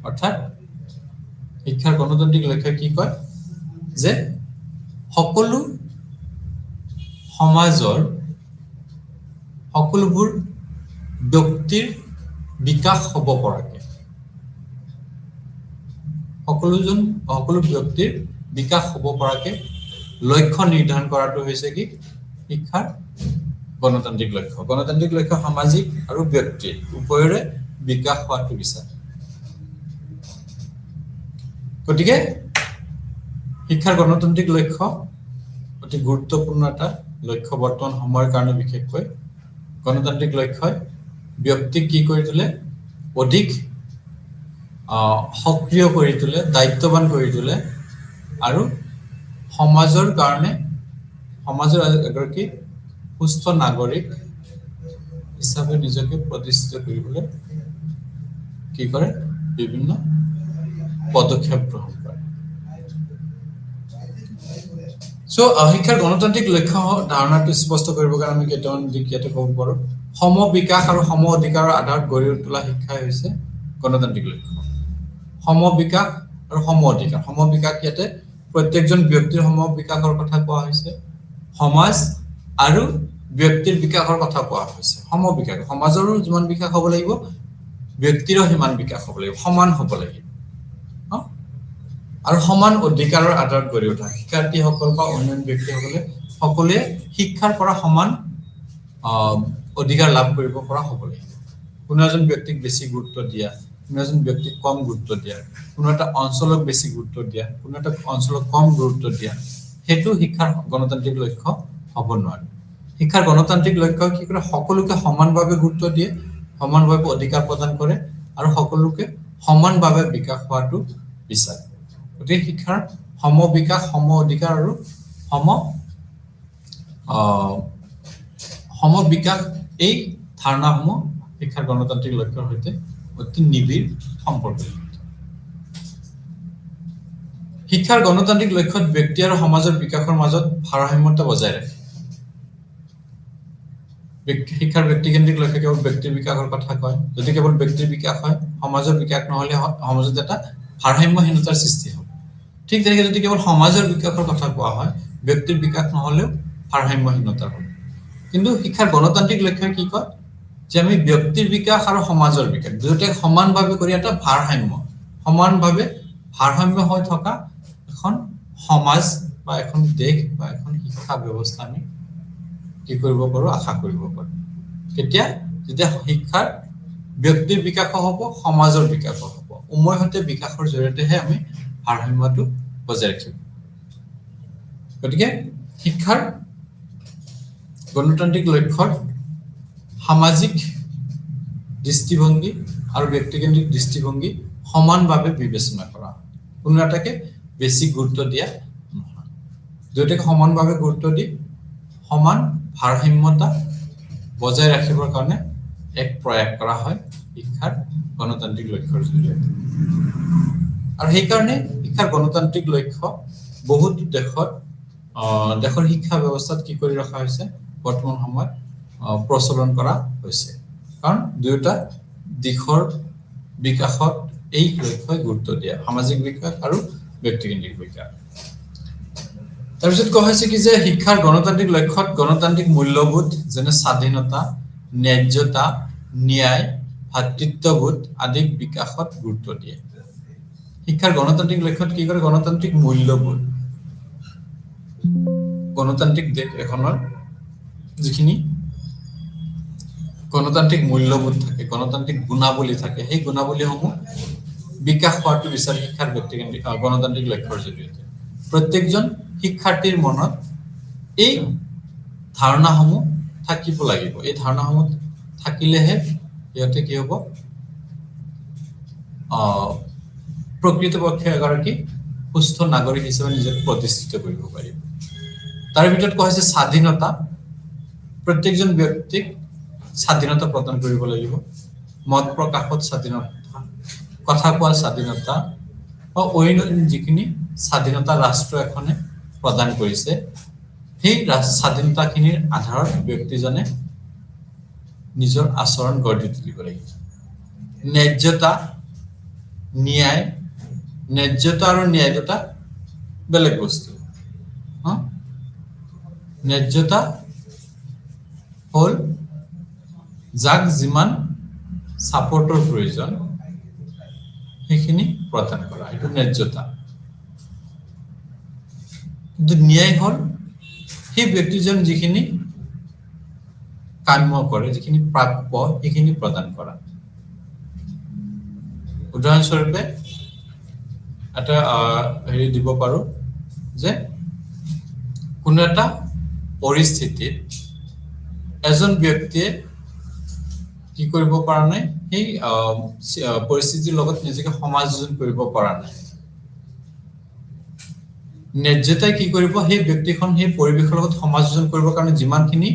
অৰ্থাৎ শিক্ষাৰ গণতান্ত্ৰিক লক্ষ্য কি কয় যে সকলো সমাজৰ সকলোবোৰ ব্যক্তিৰ বিকাশ হ'ব পৰাকে, সকলো ব্যক্তিৰ বিকাশ হ'ব পৰাকে লক্ষ্য নিৰ্ধাৰণ কৰাটো হৈছে কি শিক্ষাৰ গণতান্ত্ৰিক লক্ষ্য। গণতান্ত্ৰিক লক্ষ্য সামাজিক আৰু ব্যক্তিৰ উভয়ৰে বিকাশ হোৱাটো বিচাৰে। গতিকে শিক্ষাৰ গণতান্ত্ৰিক লক্ষ্য অতি গুৰুত্বপূৰ্ণ এটা লক্ষ্য বৰ্তমান সময়ৰ কাৰণে। বিশেষকৈ গণতান্ত্ৰিক লক্ষ্যই ব্যক্তিক কি কৰি তোলে, অধিক সক্ৰিয় কৰি তোলে, দায়িত্ববান কৰি তোলে আৰু সমাজৰ কাৰণে, সমাজৰ এগৰাকী সুস্থ নাগৰিক হিচাপে নিজকে প্ৰতিষ্ঠিত কৰিবলৈ কি কৰে, বিভিন্ন পদক্ষেপ গ্ৰহণ কৰে। শিক্ষাৰ গণতান্ত্ৰিক লক্ষ্য ধাৰণাটো স্পষ্ট কৰিবৰ কাৰণে আমি কেইটামান দিশ ইয়াতে ক'ব পাৰোঁ। সম বিকাশ আৰু সম অধিকাৰৰ আধাৰত গঢ়ি তোলা শিক্ষাই হৈছে গণতান্ত্ৰিক লক্ষ্য। সম বিকাশ আৰু সম অধিকাৰ। সম বিকাশ ইয়াতে প্ৰত্যেকজন ব্যক্তিৰ সম বিকাশৰ কথা কোৱা হৈছে, সমাজ আৰু ব্যক্তিৰ বিকাশৰ কথা কোৱা হৈছে। সম বিকাশ, সমাজৰো যিমান বিকাশ হ'ব লাগিব, ব্যক্তিৰো সিমান বিকাশ হ'ব লাগিব, সমান হ'ব লাগিব আৰু সমান অধিকাৰৰ আধাৰত গঢ়ি উঠা। শিক্ষাৰ্থীসকল বা অন্যান্য ব্যক্তিসকলে সকলোৱে শিক্ষাৰ পৰা সমান অধিকাৰ লাভ কৰিব পৰা হ'ব লাগিব। কোনো এজন ব্যক্তিক বেছি গুৰুত্ব দিয়া, কোনো এজন ব্যক্তিক কম গুৰুত্ব দিয়া, কোনো এটা অঞ্চলক বেছি গুৰুত্ব দিয়া, কোনো এটা অঞ্চলক কম গুৰুত্ব দিয়া, সেইটো শিক্ষাৰ গণতান্ত্ৰিক লক্ষ্য হ'ব নোৱাৰে। শিক্ষাৰ গণতান্ত্ৰিক লক্ষ্য কি কৰে, সকলোকে সমানভাৱে গুৰুত্ব দিয়ে, সমানভাৱে অধিকাৰ প্ৰদান কৰে আৰু সকলোকে সমানভাৱে বিকাশ হোৱাটো বিচাৰে। গতিকে শিক্ষাৰ সম বিকাশ, সম অধিকাৰ আৰু সম বিকাশ, এই ধাৰণাসমূহ শিক্ষাৰ গণতান্ত্ৰিক লক্ষ্যৰ সৈতে অতি নিবিড় সম্পৰ্কিত। শিক্ষাৰ গণতান্ত্ৰিক লক্ষ্যত ব্যক্তি আৰু সমাজৰ বিকাশৰ মাজত ভাৰসাম্যতা বজাই ৰাখে। শিক্ষাৰ ব্যক্তিকেন্দ্ৰিক লক্ষ্য কেৱল ব্যক্তিৰ বিকাশৰ কথা কয়। যদি কেৱল ব্যক্তিৰ বিকাশ হয়, সমাজৰ বিকাশ নহ'লে সমাজত এটা ভাৰসাম্যহীনতাৰ সৃষ্টি হ'ব। ঠিক তেনেকৈ যদি কেৱল সমাজৰ বিকাশৰ কথা কোৱা হয়, ব্যক্তিৰ বিকাশ নহ'লেও ভাৰসাম্যহীনতা হ'ব। কিন্তু শিক্ষাৰ গণতান্ত্ৰিক লক্ষ্যই কি কয় যে আমি ব্যক্তিৰ বিকাশ আৰু সমাজৰ বিকাশ দুয়োটাই সমানভাৱে কৰি এটা সমানভাৱে ভাৰসাম্য হৈ থকা এখন সমাজ বা এখন দেশ বা এখন শিক্ষা ব্যৱস্থা আমি কি কৰিব পাৰোঁ, আশা কৰিব পাৰোঁ। কেতিয়া? যেতিয়া শিক্ষাৰ ব্যক্তিৰ বিকাশো হ'ব, সমাজৰ বিকাশো হ'ব, উভয়তে বিকাশৰ জৰিয়তেহে আমি ভাৰসাম্যটো বজাই ৰাখিব। গতিকে শিক্ষাৰ গণতান্ত্ৰিক লক্ষ্যত সামাজিক দৃষ্টিভংগী আৰু ব্যক্তিকেন্দ্ৰিক দৃষ্টিভংগী সমানভাৱে বিবেচনা কৰা হয়। কোনো এটাকে বেছি গুৰুত্ব দিয়া নহয়, দুয়োটাকে সমানভাৱে গুৰুত্ব দি সমান ভাৰসাম্যতা বজাই ৰাখিবৰ কাৰণে এক প্ৰয়াস কৰা হয় শিক্ষাৰ গণতান্ত্ৰিক লক্ষ্যৰ জৰিয়তে। আৰু সেইকাৰণে শিক্ষাৰ গণতান্ত্ৰিক লক্ষ্য বহুত দেশৰ শিক্ষা ব্যৱস্থাত কি কৰি ৰখা হৈছে, বৰ্তমান সময়ত প্ৰচলন কৰা হৈছে। কাৰণ দুয়োটা দিশৰ বিকাশত এই লক্ষ্যই গুৰুত্ব দিয়ে, সামাজিক বিকাশ আৰু ব্যক্তিকেন্দ্ৰিক বিকাশ। তাৰপিছত কোৱা হৈছে কি যে শিক্ষাৰ গণতান্ত্ৰিক লক্ষ্যত গণতান্ত্ৰিক মূল্যবোধ যেনে স্বাধীনতা, ন্যায্যতা, ন্যায়, ভাতৃত্ববোধ আদিৰ বিকাশত গুৰুত্ব দিয়ে। শিক্ষাৰ গণতান্ত্ৰিক লক্ষ্যত কি কৰে, গণতান্ত্ৰিক মূল্যবোধ, গণতান্ত্ৰিক দেশ এখনৰ যিখিনি গণতান্ত্ৰিক মূল্যবোধ থাকে, গণতান্ত্ৰিক গুণাৱলী থাকে, সেই গুণাৱলীসমূহ বিকাশ হোৱাটো বিচাৰে শিক্ষাৰ ব্যক্তিকেন্দ্ৰিক গণতান্ত্ৰিক লক্ষ্যৰ জৰিয়তে প্ৰত্যেকজন শিক্ষাৰ্থীৰ মনত এই ধাৰণাসমূহ থাকিব লাগিব এই ধাৰণাসমূহ থাকিলেহে ইয়াতে কি হ'ব প্ৰকৃতপক্ষে এগৰাকী সুস্থ নাগৰিক হিচাপে নিজকে প্ৰতিষ্ঠিত কৰিব পাৰিব তাৰ ভিতৰত কোৱা হৈছে স্বাধীনতা প্ৰত্যেকজন ব্যক্তিক স্বাধীনতা প্ৰদান কৰিব লাগিব মত প্ৰকাশত স্বাধীনতা কথা কোৱাৰ স্বাধীনতা অন্য যিখিনি স্বাধীনতা ৰাষ্ট্ৰ এখনে প্ৰদান কৰিছে সেই স্বাধীনতাখিনিৰ আধাৰত ব্যক্তিজনে নিজৰ আচৰণ গঢ়ি তুলিব লাগিব ন্যায্যতা ন্যায় ন্যায্যতা আৰু ন্যায় দুটা বেলেগ বস্তু ন্যায্যতা হল যাক যিমান সাপোৰ্টৰ প্ৰয়োজন সেইখিনি প্ৰদান কৰা এইটো ন্যায্যতা কিন্তু ন্যায় হল সেই ব্যক্তিজন যিখিনি কাম্য কৰে যিখিনি প্ৰাপ্য সেইখিনি প্ৰদান কৰা উদাহৰণস্বৰূপে এটা হেৰি দিব পাৰো যে কোনো এটা পৰিস্থিতিত এজন ব্যক্তিয়ে কি কৰিব পৰা নাই সেই পৰিস্থিতিৰ লগত নিজকে সমাযোজন কৰিব পৰা নাই ন্যায্যতাই কি কৰিব সেই ব্যক্তিখন সেই পৰিৱেশৰ লগত সমাযোজন কৰিবৰ কাৰণে যিমানখিনি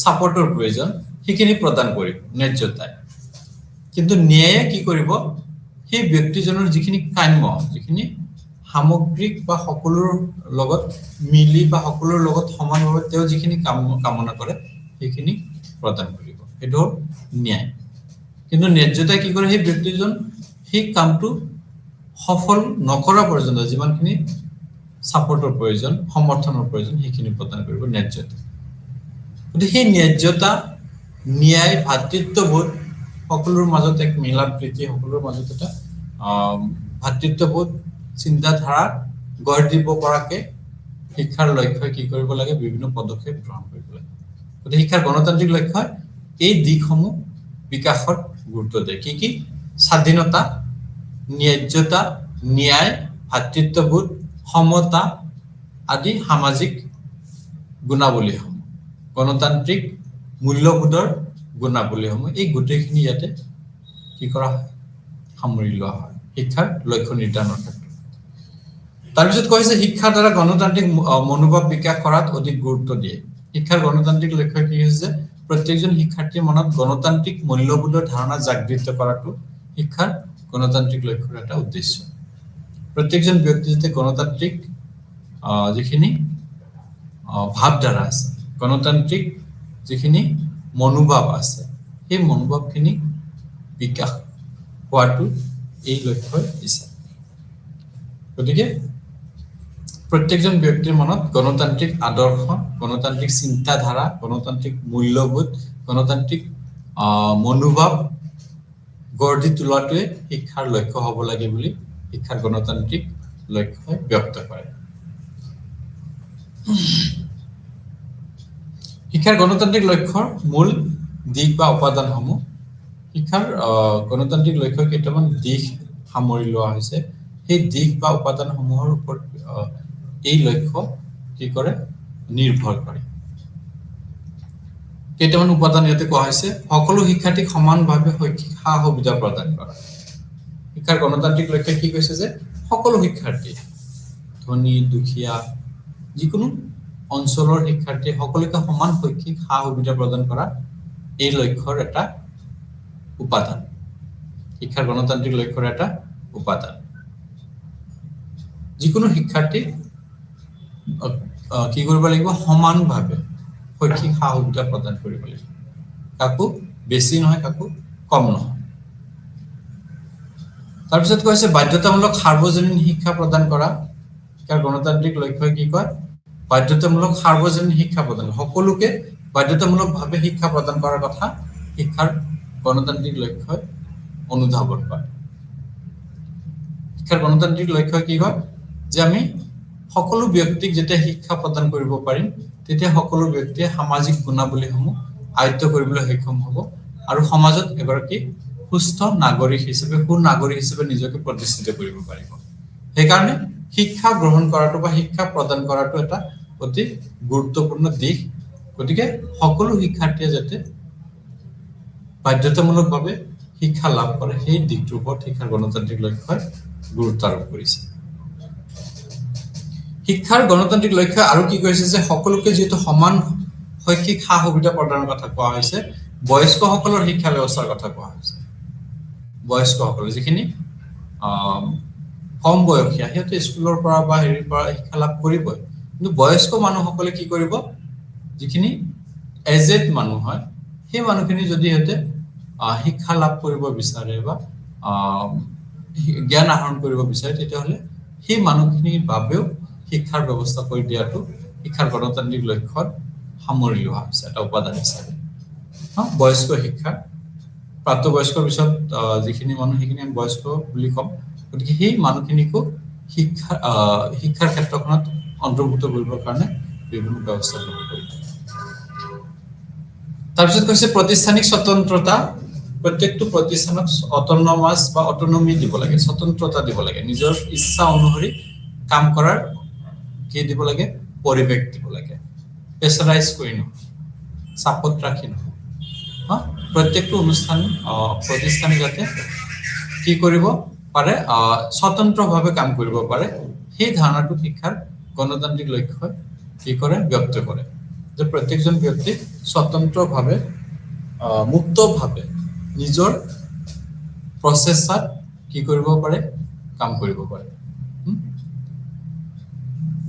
সাপোৰ্টৰ প্ৰয়োজন সেইখিনি প্ৰদান কৰিব ন্যায্যতাই কিন্তু ন্যায়ে কি কৰিব সেই ব্যক্তিজনৰ যিখিনি কাম্য যিখিনি সামগ্ৰিক বা সকলোৰ লগত মিলি বা সকলোৰ লগত সমানভাৱে তেওঁ যিখিনি কামনা কৰে সেইখিনি প্ৰদান কৰিব এটো ন্যায় কিন্তু ন্যায্যতাই কি কৰে সেই ব্যক্তিজন সেই কামটো সফল নকৰা পৰ্যন্ত যিমানখিনি সাপোৰ্টৰ প্ৰয়োজন সমৰ্থনৰ প্ৰয়োজন সেইখিনি প্ৰদান কৰিব ন্যায্যতা কিন্তু সেই ন্যায্যতা ন্যায় ভাতৃত্ববোধ সকলোৰ মাজত এক মিলাপ্ৰীতি সকলোৰ মাজত এটা ভাতৃত্ববোধ চিন্তাধাৰা গঢ় দিব পৰাকে শিক্ষাৰ লক্ষ্যই কি কৰিব লাগে বিভিন্ন পদক্ষেপ গ্ৰহণ কৰিব লাগে গতিকে শিক্ষাৰ গণতান্ত্ৰিক লক্ষ্যই এই দিশসমূহ বিকাশত গুৰুত্ব দিয়ে কি স্বাধীনতা ন্যায্যতা ন্যায় ভাতৃত্ববোধ সমতা আদি সামাজিক গুণাৱলীসমূহ গণতান্ত্ৰিক মূল্যবোধৰ গুণাৱলীসমূহ এই গোটেইখিনি ইয়াতে কি কৰা হয় সামৰি লোৱা হয় শিক্ষাৰ লক্ষ্য নিৰ্ধাৰণৰ ক্ষেত্ৰত তাৰপিছত কৈছে শিক্ষাৰ দ্বাৰা গণতান্ত্ৰিক মনোভাৱ বিকাশ কৰাত অধিক গুৰুত্ব দিয়ে শিক্ষাৰ গণতান্ত্ৰিক লক্ষ্য কি হৈছে প্ৰত্যেকজন শিক্ষাৰ্থীৰ মনত গণতান্ত্ৰিক মূল্যবোধৰ ধাৰণা জাগৃত কৰাটো শিক্ষাৰ গণতান্ত্ৰিক লক্ষ্যৰ এটা উদ্দেশ্য প্ৰত্যেকজন ব্যক্তি যাতে গণতান্ত্ৰিক যিখিনি ভাৱধাৰা আছে গণতান্ত্ৰিক যিখিনি মনোভাৱ আছে সেই মনোভাৱখিনি বিকাশ হোৱাটো এই লক্ষ্যই দিছে গতিকে প্ৰত্যেকজন ব্যক্তিৰ মনত গণতান্ত্ৰিক আদৰ্শ গণতান্ত্ৰিক চিন্তাধাৰা গণতান্ত্ৰিক মূল্যবোধ গণতান্ত্ৰিক মনোভাৱ গঢ়ি তোলাটোৱে শিক্ষাৰ লক্ষ্য হ'ব লাগে বুলি শিক্ষাৰ গণতান্ত্ৰিক লক্ষ্যই ব্যক্ত কৰে শিক্ষাৰ গণতান্ত্ৰিক লক্ষ্যৰ মূল দিশ বা উপাদানসমূহ শিক্ষাৰ গণতান্ত্ৰিক লক্ষ্যৰ কেইটামান দিশ সামৰি লোৱা হৈছে সেই দিশ বা উপাদানসমূহৰ ওপৰত এই লক্ষ্য কি কৰে নিৰ্ভৰ কৰে কেইটামান উপাদান ইয়াতে কোৱা হৈছে সকলো শিক্ষাৰ্থীক সমানভাৱে শৈক্ষিক সা-সুবিধা প্ৰদান কৰা শিক্ষাৰ গণতান্ত্ৰিক লক্ষ্যই কি কৈছে যে সকলো শিক্ষাৰ্থী ধনী দুখীয়া যিকোনো অঞ্চলৰ শিক্ষাৰ্থী সকলোকে সমান শৈক্ষিক সা-সুবিধা প্ৰদান কৰা এই লক্ষ্যৰ এটা উপাদান শিক্ষাৰ গণতান্ত্ৰিক লক্ষ্যৰ এটা উপাদান যিকোনো শিক্ষাৰ্থী কি কৰিব লাগিব সমানভাৱে শৈক্ষিক সা-সুবিধা প্ৰদান কৰিব লাগিব কাকো বেছি নহয় কাকো কম নহয় তাৰপিছত কৈছে বাধ্যতামূলক সাৰ্বজনীন শিক্ষা প্ৰদান কৰা শিক্ষাৰ গণতান্ত্ৰিক লক্ষ্যই কি কয় বাধ্যতামূলক সাৰ্বজনীন শিক্ষা প্ৰদান সকলোকে বাধ্যতামূলকভাৱে শিক্ষা প্ৰদান কৰাৰ কথা শিক্ষাৰ গণতান্ত্ৰিক লক্ষ্যই অনুধাৱন কৰে শিক্ষাৰ গণতান্ত্ৰিক লক্ষ্যই কি কয় যে আমি সকলো ব্যক্তিক যেতিয়া শিক্ষা প্ৰদান কৰিব পাৰিম তেতিয়া সকলো ব্যক্তিয়ে সামাজিক গুণাৱলীসমূহ আয়ত্ত কৰিবলৈ সক্ষম হ'ব আৰু সমাজত এগৰাকী সুস্থ নাগৰিক হিচাপে সুনাগৰিক হিচাপে নিজকে প্ৰতিষ্ঠিত কৰিব পাৰিব সেইকাৰণে শিক্ষা গ্ৰহণ কৰাটো বা শিক্ষা প্ৰদান কৰাটো এটা অতি গুৰুত্বপূৰ্ণ দিশ গতিকে সকলো শিক্ষাৰ্থীয়ে যাতে বাধ্যতামূলকভাৱে শিক্ষা লাভ কৰে সেই দিশটোৰ ওপৰত শিক্ষাৰ গণতান্ত্ৰিক লক্ষ্যই গুৰুত্ব আৰোপ কৰিছে শিক্ষাৰ গণতান্ত্ৰিক লক্ষ্য আৰু কি কৰিছে যে সকলোকে যেহেতু সমান শৈক্ষিক সা সুবিধা প্ৰদানৰ কথা কোৱা হৈছে বয়স্কসকলৰ শিক্ষা ব্যৱস্থাৰ কথা কোৱা হৈছে বয়স্কসকল যিখিনি কম বয়সীয়া হেতু স্কুলৰ পৰা বা হেৰিৰ পৰা শিক্ষা লাভ কৰিবই কিন্তু বয়স্ক মানুহসকলে কি কৰিব যিখিনি এজেড মানুহ হয় সেই মানুহখিনি যদি হেতে শিক্ষা লাভ কৰিব বিচাৰে বা জ্ঞান আহৰণ কৰিব বিচাৰে তেতিয়াহলে সেই মানুহখিনিৰ বাবেও শিক্ষাৰ ব্যৱস্থা কৰি দিয়াটো শিক্ষাৰ গণতান্ত্ৰিক লক্ষ্যত সামৰি লোৱা হৈছে এটা উপাদান হিচাপে বয়স্ক শিক্ষা প্ৰাপ্তবয়স্কৰ পিছত যিখিনি মানুহ সেইখিনি আমি বয়স্ক বুলি কম গতিকে সেই মানুহখিনিকো শিক্ষাৰ ক্ষেত্ৰখনত অন্তৰ্ভুক্ত কৰিবৰ কাৰণে বিভিন্ন ব্যৱস্থা গ্ৰহণ কৰিব তাৰপিছত কৈছে প্ৰতিষ্ঠানিক স্বতন্ত্ৰতা প্ৰত্যেকটো প্ৰতিষ্ঠানক অট'নমাস বা অট'নমি দিব লাগে স্বতন্ত্ৰতা দিব লাগে নিজৰ ইচ্ছা অনুসৰি কাম কৰাৰ কি দিব লাগে পৰিৱেশ দিব লাগে প্ৰেছাৰাইজ কৰি নহয় চাপত ৰাখি নহয় প্ৰত্যেকটো প্ৰতিষ্ঠান যাতে কি কৰিব পাৰে স্বতন্ত্ৰভাৱে কাম কৰিব পাৰে সেই ধাৰণাটো শিক্ষাৰ গণতান্ত্ৰিক লক্ষ্যই কি কৰে ব্যক্ত কৰে যে প্ৰত্যেকজন ব্যক্তি স্বতন্ত্ৰভাৱে মুক্তভাৱে নিজৰ প্ৰচেষ্টাত কি কৰিব পাৰে কাম কৰিব পাৰে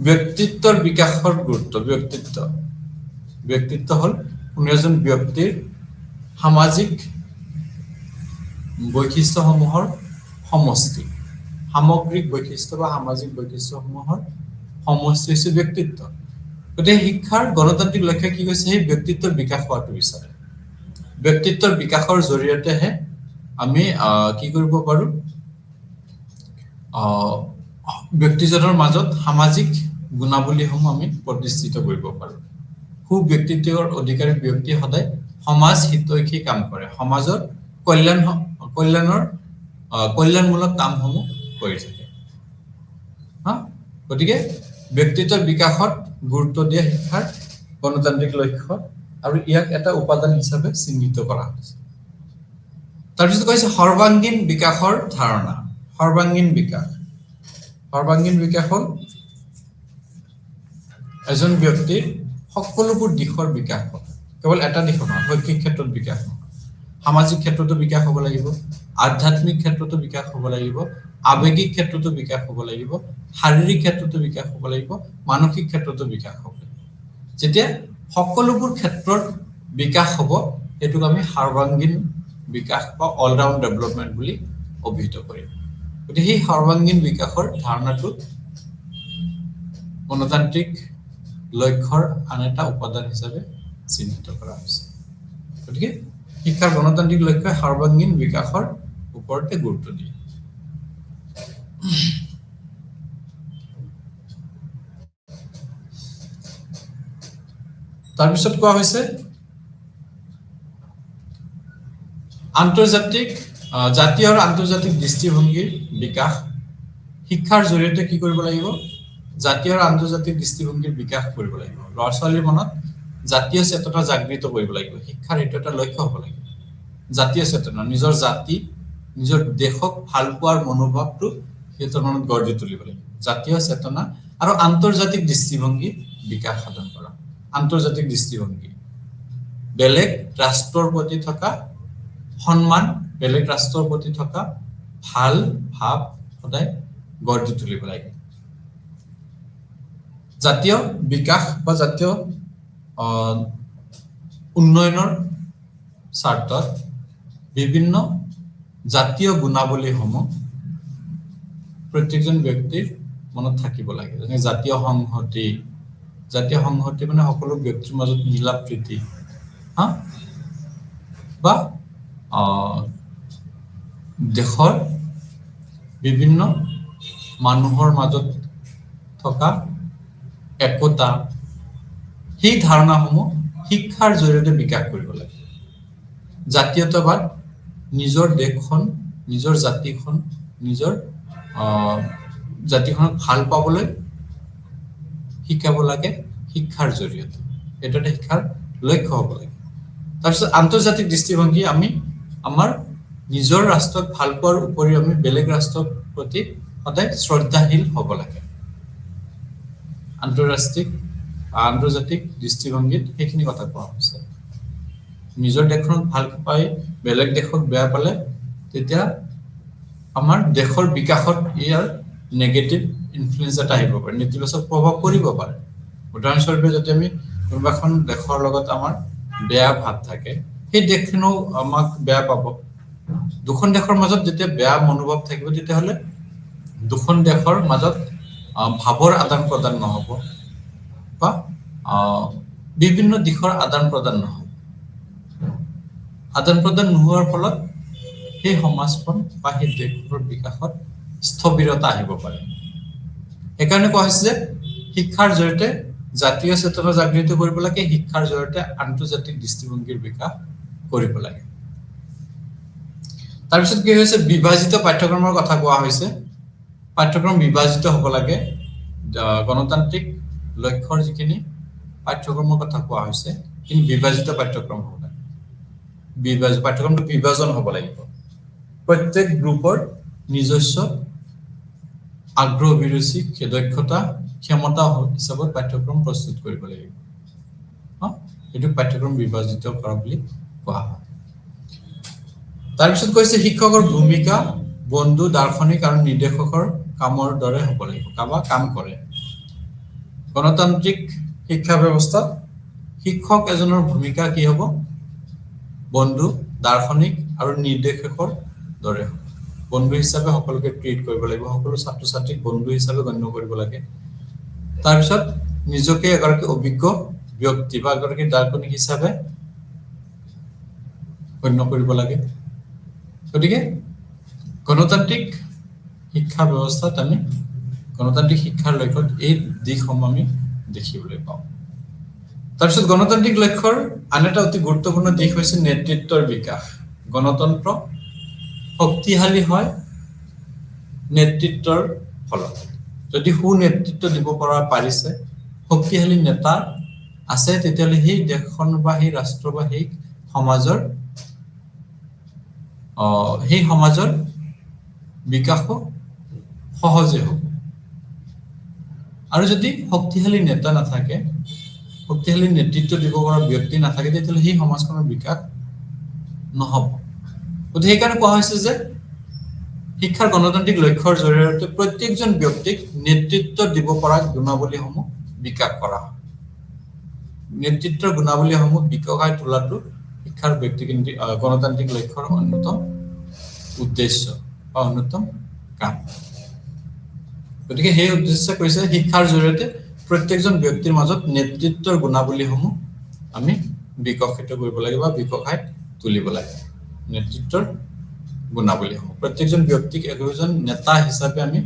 ব্যক্তিত্বৰ বিকাশৰ গুৰুত্ব ব্যক্তিত্ব হল কোনো এজন ব্যক্তিৰ সামাজিক বৈশিষ্ট্যসমূহৰ সমষ্টি সামগ্ৰিক বৈশিষ্ট্য বা সামাজিক বৈশিষ্ট্যসমূহৰ সমষ্টি হৈছে ব্যক্তিত্ব গতিকে শিক্ষাৰ গণতান্ত্ৰিক লক্ষ্য কি কৈছে সেই ব্যক্তিত্বৰ বিকাশ হোৱাটো বিচাৰে ব্যক্তিত্বৰ বিকাশৰ জৰিয়তেহে আমি কি কৰিব পাৰো ব্যক্তিজনৰ মাজত সামাজিক গুণাৱলীসমূহ আমি প্ৰতিষ্ঠিত কৰিব পাৰো ব্যক্তিত্বৰ অধিকাৰী ব্যক্তি সদায় সমাজ হিতৈষী কাম কৰে সমাজৰ কল্যাণমূলক কামসমূহ কৰি থাকে গতিকে ব্যক্তিত্বৰ বিকাশত গুৰুত্ব দিয়া শিক্ষাৰ গণতান্ত্ৰিক লক্ষ্য আৰু ইয়াক এটা উপাদান হিচাপে চিহ্নিত কৰা হৈছে তাৰপিছত কৈছে সৰ্বাংগীন বিকাশৰ ধাৰণা সৰ্বাংগীন বিকাশ হ'ল এজন ব্যক্তিৰ সকলোবোৰ দিশৰ বিকাশ হয় কেৱল এটা দিশ নহয় শৈক্ষিক ক্ষেত্ৰত বিকাশ নহয় সামাজিক ক্ষেত্ৰতো বিকাশ হ'ব লাগিব আধ্যাত্মিক ক্ষেত্ৰতো বিকাশ হ'ব লাগিব আৱেগিক ক্ষেত্ৰতো বিকাশ হ'ব লাগিব শাৰীৰিক ক্ষেত্ৰতো বিকাশ হ'ব লাগিব মানসিক ক্ষেত্ৰতো বিকাশ হ'ব লাগিব যেতিয়া সকলোবোৰ ক্ষেত্ৰত বিকাশ হ'ব এটোক আমি সৰ্বাংগীন বিকাশ বা অল ৰাউন্ড ডেভেলপমেন্ট বুলি অভিহিত কৰিম গতিকে এই সৰ্বাংগীন বিকাশৰ ধাৰণাটো গণতান্ত্ৰিক লক্ষ্যৰ আন এটা উপাদান হিচাপে চিহ্নিত কৰা হৈছে গতিকে শিক্ষাৰ গণতান্ত্ৰিক লক্ষ্যই সৰ্বাংগীন বিকাশৰ ওপৰতে গুৰুত্ব দিয়ে তাৰপিছত কোৱা হৈছে জাতীয় আৰু আন্তৰ্জাতিক দৃষ্টিভংগীৰ বিকাশ শিক্ষাৰ জৰিয়তে কি কৰিব লাগিব জাতীয় আৰু আন্তৰ্জাতিক দৃষ্টিভংগীৰ বিকাশ কৰিব লাগিব ল'ৰা ছোৱালীৰ মনত জাতীয় চেতনা জাগৃত কৰিব লাগিব শিক্ষাৰ এইটো এটা লক্ষ্য হ'ব লাগিব জাতীয় চেতনা নিজৰ জাতি নিজৰ দেশক ভাল পোৱাৰ মনোভাৱটো সিহঁতৰ মনত গঢ় দি তুলিব লাগিব জাতীয় চেতনা আৰু আন্তৰ্জাতিক দৃষ্টিভংগী বিকাশ সাধন কৰা আন্তৰ্জাতিক দৃষ্টিভংগী বেলেগ ৰাষ্ট্ৰৰ প্ৰতি থকা সন্মান বেলেগ ৰাষ্ট্ৰৰ প্ৰতি থকা ভাল ভাৱ সদায় গঢ় দি তুলিব লাগিব জাতীয় বিকাশ বা জাতীয় উন্নয়নৰ স্বাৰ্থত বিভিন্ন জাতীয় গুণাৱলীসমূহ প্ৰত্যেকজন ব্যক্তিৰ মনত থাকিব লাগে যেনে জাতীয় সংহতি মানে সকলো ব্যক্তিৰ মাজত মিলা প্ৰীতি বা দেশৰ বিভিন্ন মানুহৰ মাজত থকা একতা সেই ধাৰণাসমূহ শিক্ষাৰ জৰিয়তে বিকাশ কৰিব লাগে জাতীয়তাবাদ নিজৰ দেশখন, নিজৰ জাতিখন, নিজৰ জাতিখনক ভাল পাবলৈ শিকাব লাগে শিক্ষাৰ জৰিয়তে। এটা শিক্ষাৰ লক্ষ্য হ'ব লাগে। তাৰপিছত আন্তৰ্জাতিক দৃষ্টিভংগী, আমি আমাৰ নিজৰ ৰাষ্ট্ৰক ভাল পোৱাৰ উপৰিও আমি বেলেগ ৰাষ্ট্ৰৰ প্ৰতি সদায় শ্ৰদ্ধাশীল হ'ব লাগে। আন্তৰ্জাতিক দৃষ্টিভংগীত সেইখিনি কথা কোৱা হৈছে। নিজৰ দেশখনক ভাল পাই বেলেগ দেশক বেয়া পালে তেতিয়া আমাৰ দেশৰ বিকাশত ইয়াৰ নেগেটিভ ইনফ্লুয়েন্স এটা আহিব পাৰে, নেতিবাচক প্ৰভাৱ পৰিব পাৰে। উদাহৰণস্বৰূপে যদি আমি কোনোবা এখন দেশৰ লগত আমাৰ বেয়া ভাৱ থাকে, সেই দেশখনেও আমাক বেয়া পাব। দুখন দেশৰ মাজত যেতিয়া বেয়া মনোভাৱ থাকিব তেতিয়াহ'লে দুখন দেশৰ মাজত ভাৱৰ আদান প্ৰদান নহ'ব বা বিভিন্ন দিশৰ আদান প্ৰদান নহ'ব। আদান প্ৰদান নোহোৱাৰ ফলত সেই সমাজখন বা সেই দেশৰ বিকাশত স্থবিৰতা আহিব পাৰে। সেইকাৰণে কোৱা হৈছে যে শিক্ষাৰ জৰিয়তে জাতীয় চেতনা জাগৃত কৰিব লাগে, শিক্ষাৰ জৰিয়তে আন্তৰ্জাতিক দৃষ্টিভংগীৰ বিকাশ কৰিব লাগে। তাৰপিছত কি হৈছে, বিভাজিত পাঠ্যক্ৰমৰ কথা কোৱা হৈছে। পাঠ্যক্ৰম বিভাজিত হ'ব লাগে। গণতান্ত্ৰিক লক্ষ্যৰ যিখিনি পাঠ্যক্ৰমৰ কথা কোৱা হৈছে, কিন্তু বিভাজিত পাঠ্যক্ৰম হ'ব লাগে। পাঠ্যক্ৰমটো বিভাজন হ'ব লাগিব। প্ৰত্যেক গ্ৰুপৰ নিজস্ব আগ্ৰহ, অভিৰুচি, দক্ষতা, ক্ষমতা হিচাপত পাঠ্যক্ৰম প্ৰস্তুত কৰিব লাগিব। এইটো পাঠ্যক্ৰম বিভাজিত কৰা বুলি কোৱা হয়। তাৰপিছত কৈছে শিক্ষকৰ ভূমিকা বন্ধু, দাৰ্শনিক আৰু নিৰ্দেশকৰ কামৰ দৰে হ'ব লাগিব, কাম কৰে। গণতান্ত্ৰিক শিক্ষা ব্যৱস্থাত শিক্ষক এজনৰ ভূমিকা কি হ'ব? বন্ধু, দাৰ্শনিক আৰু নিৰ্দেশকৰ দৰে হ'ব। বন্ধু হিচাপে সকলোকে ট্ৰিট কৰিব লাগিব, সকলো ছাত্ৰ ছাত্ৰীক বন্ধু হিচাপে গণ্য কৰিব লাগে। তাৰপিছত নিজকে এগৰাকী অভিজ্ঞ ব্যক্তি বা এগৰাকী দাৰ্শনিক হিচাপে গণ্য কৰিব লাগে। গতিকে গণতান্ত্ৰিক শিক্ষা ব্যৱস্থাত আমি গণতান্ত্ৰিক শিক্ষাৰ লক্ষ্যত এই দিশসমূহ আমি দেখিবলৈ পাওঁ। তাৰপিছত গণতান্ত্ৰিক লক্ষ্যৰ আন এটা অতি গুৰুত্বপূৰ্ণ দিশ হৈছে নেতৃত্বৰ বিকাশ। গণতন্ত্ৰ শক্তিশালী হয় নেতৃত্বৰ ফলত। যদি সুনেতৃত্ব দিব পৰা পাৰিছে, শক্তিশালী নেতা আছে, তেতিয়াহ'লে সেই দেশখন বা সেই ৰাষ্ট্ৰ বা সেই সমাজৰ বিকাশো সহজে হ'ব। আৰু যদি শক্তিশালী নেতা নাথাকে, শক্তিশালী নেতৃত্ব দিব পৰা ব্যক্তি নাথাকে, তেতিয়াহ'লে সেই সমাজখনৰ বিকাশ নহ'ব। গতিকে সেইকাৰণে কোৱা হৈছে যে শিক্ষাৰ গণতান্ত্ৰিক লক্ষ্যৰ জৰিয়তে প্ৰত্যেকজন ব্যক্তিক নেতৃত্ব দিব পৰা গুণাৱলীসমূহ বিকাশ কৰা হয়। নেতৃত্বৰ গুণাৱলীসমূহ বিকশাই তোলাটো শিক্ষাৰ ব্যক্তিকেন্দ্ৰিক গণতান্ত্ৰিক লক্ষ্যৰ অন্যতম উদ্দেশ্য বা অন্যতম কাম। গতিকে সেই উদ্দেশ্যে কৈছে শিক্ষাৰ জৰিয়তে প্ৰত্যেকজন ব্যক্তিৰ মাজত নেতৃত্বৰ গুণাৱলীসমূহ আমি বিকশিত কৰিব লাগে বা বিকশাই তুলিব লাগে। নেতৃত্বৰ গুণাৱলীসমূহ প্ৰত্যেকজন ব্যক্তিক একজন নেতা হিচাপে আমি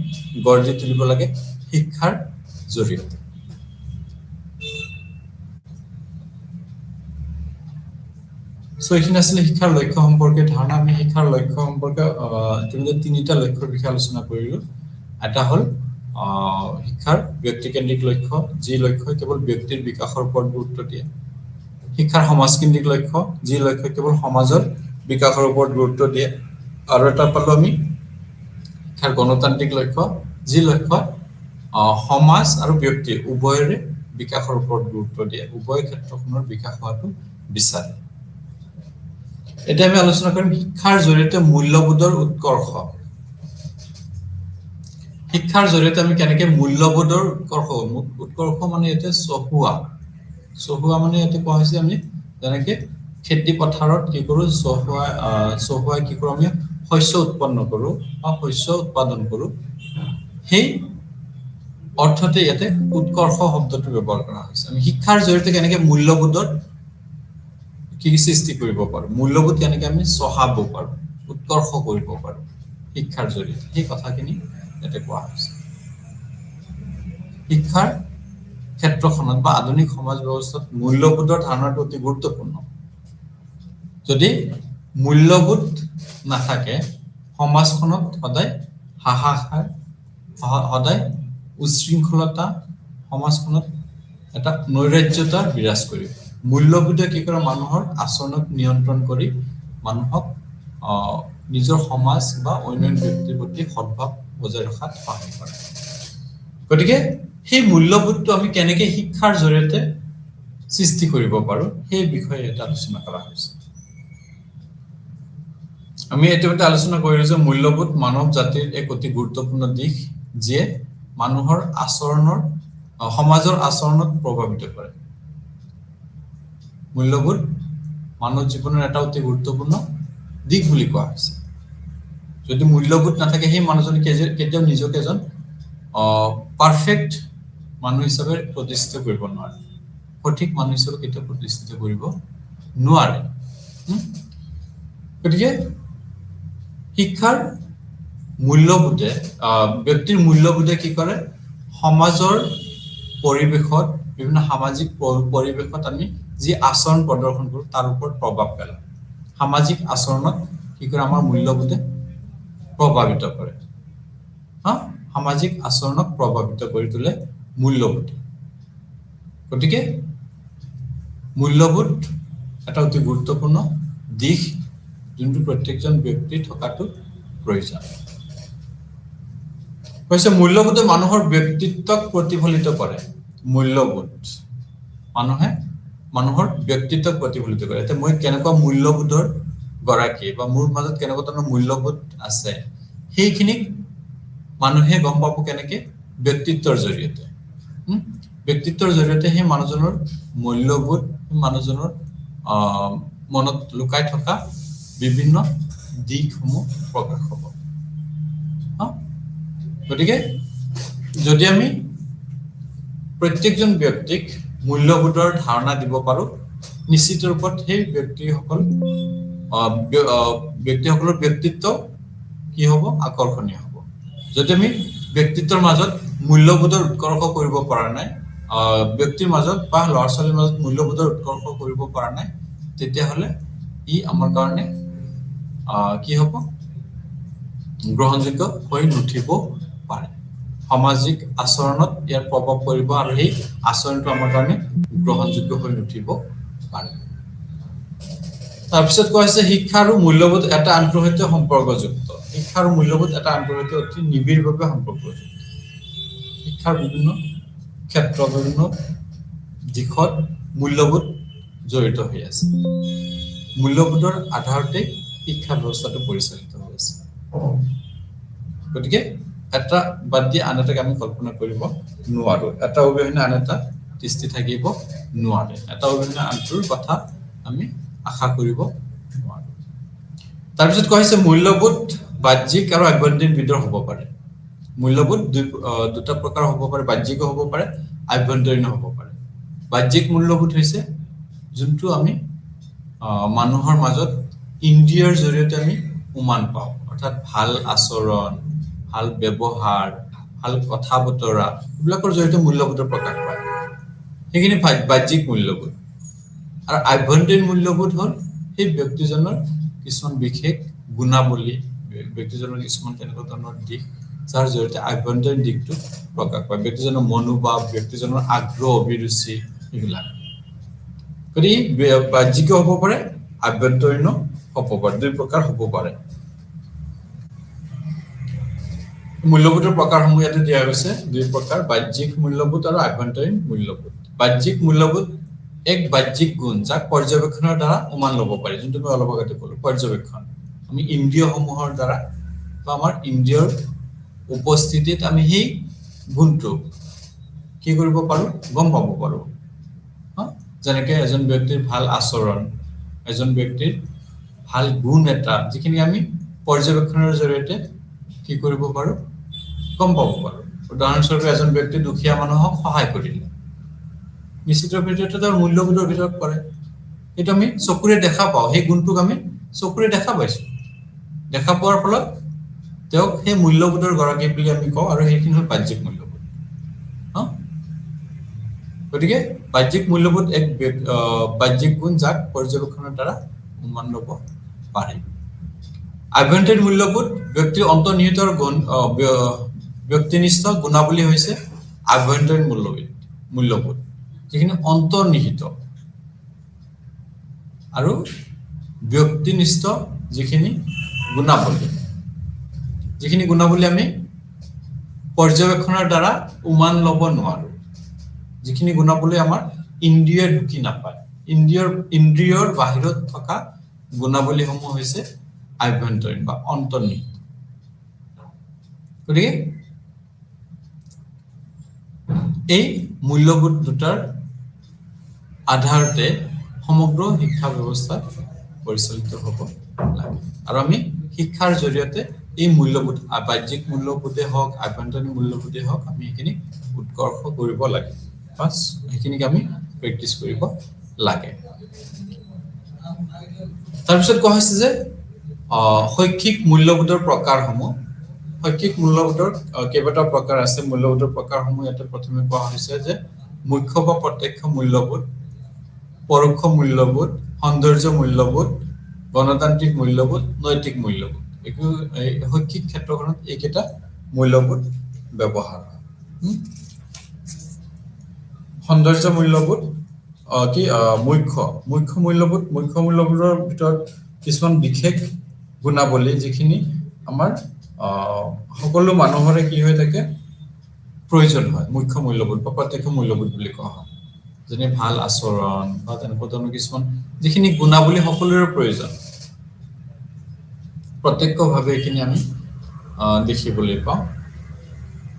গঢ় দি তুলিব লাগে শিক্ষাৰ জৰিয়তে। এইখিনি আছিলে শিক্ষাৰ লক্ষ্য সম্পৰ্কে ধাৰণা। আমি শিক্ষাৰ লক্ষ্য সম্পৰ্কে তিনিটা লক্ষ্যৰ বিষয়ে আলোচনা কৰিলো। এটা হ'ল শিক্ষাৰ ব্যক্তিকেন্দ্ৰিক লক্ষ্য, যি লক্ষ্যই কেৱল ব্যক্তিৰ বিকাশৰ ওপৰত গুৰুত্ব দিয়ে। শিক্ষাৰ সমাজকেন্দ্ৰিক লক্ষ্য, যি লক্ষ্যই কেৱল সমাজৰ বিকাশৰ ওপৰত গুৰুত্ব দিয়ে। আৰু এটা পালো আমি শিক্ষাৰ গণতান্ত্ৰিক লক্ষ্য, যি লক্ষ্য সমাজ আৰু ব্যক্তি উভয়ৰে বিকাশৰ ওপৰত গুৰুত্ব দিয়ে, উভয় ক্ষেত্ৰখনৰ বিকাশ হোৱাটো বিচাৰে। এতিয়া আমি আলোচনা কৰিম শিক্ষাৰ জৰিয়তে মূল্যবোধৰ উৎকৰ্ষ। শিক্ষাৰ জৰিয়তে আমি কেনেকে মূল্যবোধৰ উৎকৰ্ষ মানে ইয়াতে চহোৱা মানে ইয়াতে কোৱা হৈছে আমি যেনেকে খেতি পথাৰত কি কৰো, চহোৱাই কি কৰো, আমি শস্য উৎপন্ন কৰো বা শস্য উৎপাদন কৰো। সেই অৰ্থতে ইয়াতে উৎকৰ্ষ শব্দটো ব্যৱহাৰ কৰা হৈছে। আমি শিক্ষাৰ জৰিয়তে কেনেকে মূল্যবোধৰ কি সৃষ্টি কৰিব পাৰো, মূল্যবোধ কেনেকে আমি চহাব পাৰো, উৎকৰ্ষ কৰিব পাৰো শিক্ষাৰ জৰিয়তে, সেই কথাখিনি ইয়াতে কোৱা হৈছে। শিক্ষাৰ ক্ষেত্ৰখনত বা আধুনিক সমাজ ব্যৱস্থাত মূল্যবোধৰ ধাৰণাটো অতি গুৰুত্বপূৰ্ণ। যদি মূল্যবোধ নাথাকে সমাজখনত সদায় হাহাকাৰ সদায় উশৃংখলতা সমাজখনত এটা নৈৰাজ্যতা বিৰাজ কৰিব মূল্যবোধে কি কৰে মানুহৰ আচৰণক নিয়ন্ত্ৰণ কৰি মানুহক নিজৰ সমাজ বা অন্য ব্যক্তিৰ প্ৰতি সদ্ভাৱ বজাই ৰখাত সহায় কৰে গতিকে সেই মূল্যবোধটো আমি কেনেকৈ শিক্ষাৰ জৰিয়তে সৃষ্টি কৰিব পাৰো সেই বিষয়ে এটা আলোচনা কৰা হৈছে আমি ইতিমধ্যে আলোচনা কৰিলো যে মূল্যবোধ মানৱ জাতিৰ এক অতি গুৰুত্বপূৰ্ণ দিশ যিয়ে মানুহৰ আচৰণৰ সমাজৰ আচৰণক প্ৰভাৱিত কৰে মূল্যবোধ মানৱ জীৱনৰ এটা অতি গুৰুত্বপূৰ্ণ দিশ বুলি কোৱা হৈছে যদি মূল্যবোধ নাথাকে সেই মানুহজনে কেতিয়াও নিজকে এজন পাৰফেক্ট মানুহ হিচাপে প্ৰতিষ্ঠিত কৰিব নোৱাৰে সঠিক মানুহ হিচাপে কেতিয়াও প্ৰতিষ্ঠিত কৰিব নোৱাৰে গতিকে শিক্ষাৰ মূল্যবোধে ব্যক্তিৰ মূল্যবোধে কি কৰে সমাজৰ পৰিবেশত বিভিন্ন সামাজিক পৰিবেশত আমি যি আচৰণ প্ৰদৰ্শন কৰো তাৰ ওপৰত প্ৰভাৱ পেলায় সামাজিক আচৰণত কি কৰে আমাৰ মূল্যবোধে প্ৰভাৱিত কৰে সামাজিক আচৰণক প্ৰভাৱিত কৰি তোলে মূল্যবোধ গতিকে মূল্যবোধ এটা অতি গুৰুত্বপূৰ্ণ দিশ যোনটো প্ৰত্যেকজন ব্যক্তিৰ থকাটো প্ৰয়োজন কৈছে মূল্যবোধে মানুহৰ ব্যক্তিত্বক প্ৰতিফলিত কৰে মূল্যবোধ মানুহৰ ব্যক্তিত্বক প্ৰতিফলিত কৰে এতিয়া মই কেনেকুৱা মূল্যবোধৰ গৰাকী বা মোৰ মাজত কেনেকুৱা ধৰণৰ মূল্যবোধ আছে সেইখিনি মানুহে গম পাব কেনেকৈ ব্যক্তিত্বৰ জৰিয়তে ব্যক্তিত্বৰ জৰিয়তে সেই মানুহজনৰ মূল্যবোধ মানুহজনৰ মনত লুকাই থকা বিভিন্ন দিশসমূহ প্ৰকাশ হ'ব গতিকে যদি আমি প্ৰত্যেকজন ব্যক্তিক মূল্যবোধৰ ধাৰণা দিব পাৰো নিশ্চিত ৰূপত সেই ব্যক্তিসকলৰ ব্যক্তিত্ব কি হ'ব আকৰ্ষণীয় হ'ব যদি আমি ব্যক্তিত্বৰ মাজত মূল্যবোধৰ উৎকৰ্ষ কৰিব পৰা নাই ব্যক্তিৰ মাজত বা ল'ৰা ছোৱালীৰ মাজত মূল্যবোধৰ উৎকৰ্ষ কৰিব পৰা নাই তেতিয়াহ'লে ই আমাৰ কাৰণে কি হ'ব গ্ৰহণযোগ্য হৈ নুঠিব পাৰে সামাজিক আচৰণত ইয়াৰ প্ৰভাৱ পৰিব আৰু সেই আচৰণটো আমাৰ কাৰণে গ্ৰহণযোগ্য হৈ নুঠিব পাৰে তাৰপিছত কোৱা হৈছে শিক্ষা আৰু মূল্যবোধ এটা আনটোৰ সৈতে সম্পৰ্কযুক্ত শিক্ষা আৰু মূল্যবোধ এটা আনটোৰ সৈতে অতি নিবিড়ভাৱে সম্পৰ্কযুক্ত শিক্ষাৰ বিভিন্ন ক্ষেত্ৰ বিভিন্ন দিশত মূল্যবোধ জড়িত হৈ আছে মূল্যবোধৰ আধাৰতে শিক্ষা ব্যৱস্থাটো পৰিচালিত হৈ আছে গতিকে এটা বাদ দি আন এটাক আমি কল্পনা কৰিব নোৱাৰো এটা অবিহনে আন এটা তিষ্ঠি থাকিব নোৱাৰে এটা অবিহনে আনটোৰ কথা আমি আশা কৰিব নোৱাৰো তাৰপিছত কোৱা হৈছে মূল্যবোধ বাহ্যিক আৰু আভ্যন্তৰীণ বিধৰ হ'ব পাৰে মূল্যবোধ দুটা প্ৰকাৰ হ'ব পাৰে বাহ্যিকো হ'ব পাৰে আভ্যন্তৰীণ হ'ব পাৰে বাহ্যিক মূল্যবোধ হৈছে যোনটো আমি মানুহৰ মাজত ইন্দ্ৰিয়ৰ জৰিয়তে আমি উমান পাওঁ অৰ্থাৎ ভাল আচৰণ ভাল ব্যৱহাৰ ভাল কথা বতৰা এইবিলাকৰ জৰিয়তে মূল্যবোধৰ প্ৰকাশ পায় সেইখিনি বাহ্যিক মূল্যবোধ আৰু আভ্যন্তৰীণ মূল্যবোধ হ'ল সেই ব্যক্তিজনৰ কিছুমান বিশেষ গুণাৱলী ব্যক্তিজনৰ কিছুমান তেনেকুৱা ধৰণৰ দিশ যাৰ জৰিয়তে আভ্যন্তৰীণ দিশটো প্ৰকাশ পায় ব্যক্তিজনৰ মনোভাৱ ব্যক্তিজনৰ আগ্ৰহ অভিৰুচি এইবিলাক গতিকে বাহ্যিক হ'ব পাৰে আভ্যন্তৰীণ হ'ব পাৰে দুই প্ৰকাৰ হ'ব পাৰে মূল্যবোধৰ প্ৰকাৰসমূহ ইয়াতে দিয়া হৈছে দুই প্ৰকাৰ বাহ্যিক মূল্যবোধ আৰু আভ্যন্তৰীণ মূল্যবোধ বাহ্যিক মূল্যবোধ এক বাহ্যিক গুণ যাক পৰ্যবেক্ষণৰ দ্বাৰা উমান ল'ব পাৰি যোনটো মই অলপ আগতে ক'লো পৰ্যবেক্ষণ আমি ইন্দ্ৰিয়সমূহৰ দ্বাৰা বা আমাৰ ইন্দ্ৰিয়ৰ উপস্থিতিত আমি সেই গুণটো কি কৰিব পাৰো গম পাব পাৰো যেনেকে এজন ব্যক্তিৰ ভাল আচৰণ এজন ব্যক্তিৰ ভাল গুণ এটা যিখিনি আমি পৰ্যবেক্ষণৰ জৰিয়তে কি কৰিব পাৰো গম পাব পাৰো উদাহৰণস্বৰূপে এজন ব্যক্তি দুখীয়া মানুহক সহায় কৰিলে নিশ্চিত ভিতৰতে তাৰ মূল্যবোধৰ ভিতৰত পৰে এইটো আমি চকুৰে দেখা পাওঁ সেই গুণটোক আমি চকুৰে দেখা পাইছো দেখা পোৱাৰ ফলত তেওঁক সেই মূল্যবোধৰ গৰাকী বুলি আমি কওঁ আৰু সেইখিনি হ'ল বাহ্যিক মূল্যবোধ গতিকে বাহ্যিক মূল্যবোধ এক বাহ্যিক গুণ যাক পৰ্যবেক্ষণৰ দ্বাৰা উমান ল'ব বাঢ়ে আভ্যন্তৰীণ মূল্যবোধ ব্যক্তিৰ অন্তৰ্নিহিত ব্যক্তিনিষ্ঠ গুণাৱলী হৈছে আভ্যন্তৰীণ মূল্যবোধ যিখিনি অন্তৰ্নিহিত আৰু ব্যক্তিনিষ্ঠ যিখিনি গুণাৱলী আমি পৰ্যবেক্ষণৰ দ্বাৰা উমান ল'ব নোৱাৰো যিখিনি গুণাৱলী আমাৰ ইন্দ্ৰিয়ে ঢুকি নাপায় ইন্দ্ৰিয়ৰ বাহিৰত থকা গুণাৱলীসমূহ হৈছে আভ্যন্তৰীণ বা অন্তৰ্নিহিত গতিকে এই মূল্যবোধ দুটাৰ আধাৰতে সমগ্ৰ শিক্ষা ব্যৱস্থা পৰিচালিত হ'ব লাগে আৰু আমি শিক্ষাৰ জৰিয়তে এই মূল্যবোধ বাহ্যিক মূল্যবোধে হওক আভ্যন্তৰীণ মূল্যবোধে হওক আমি এইখিনি উৎকৰ্ষ কৰিব লাগে বাস এইখিনিক আমি প্ৰেক্টিছ কৰিব লাগে তাৰপিছত কোৱা হৈছে যে শৈক্ষিক মূল্যবোধৰ প্ৰকাৰসমূহ শৈক্ষিক মূল্যবোধৰ কেইবাটাও প্ৰকাৰ আছে মূল্যবোধৰ প্ৰকাৰসমূহ ইয়াতে প্ৰথমে কোৱা হৈছে যে মুখ্য বা প্ৰত্যক্ষ মূল্যবোধ পৰোক্ষ মূল্যবোধ সৌন্দৰ্য মূল্যবোধ গণতান্ত্ৰিক মূল্যবোধ নৈতিক মূল্যবোধ এই শৈক্ষিক ক্ষেত্ৰখনত এইকেইটা মূল্যবোধ ব্যৱহাৰ হয় সৌন্দৰ্য মূল্যবোধ মুখ্য মূল্যবোধৰ ভিতৰত কিছুমান বিশেষ গুণাৱলী যিখিনি আমাৰ সকলো মানুহৰে কি হৈ থাকে প্ৰয়োজন হয় মুখ্য মূল্যবোধ বা প্ৰত্যক্ষ মূল্যবোধ বুলি কোৱা হয় যেনে ভাল আচৰণ বা তেনেকুৱা ধৰণৰ কিছুমান যিখিনি গুণাৱলী সকলোৰে প্ৰয়োজন প্ৰত্যক্ষভাৱে এইখিনি আমি দেখিবলৈ পাওঁ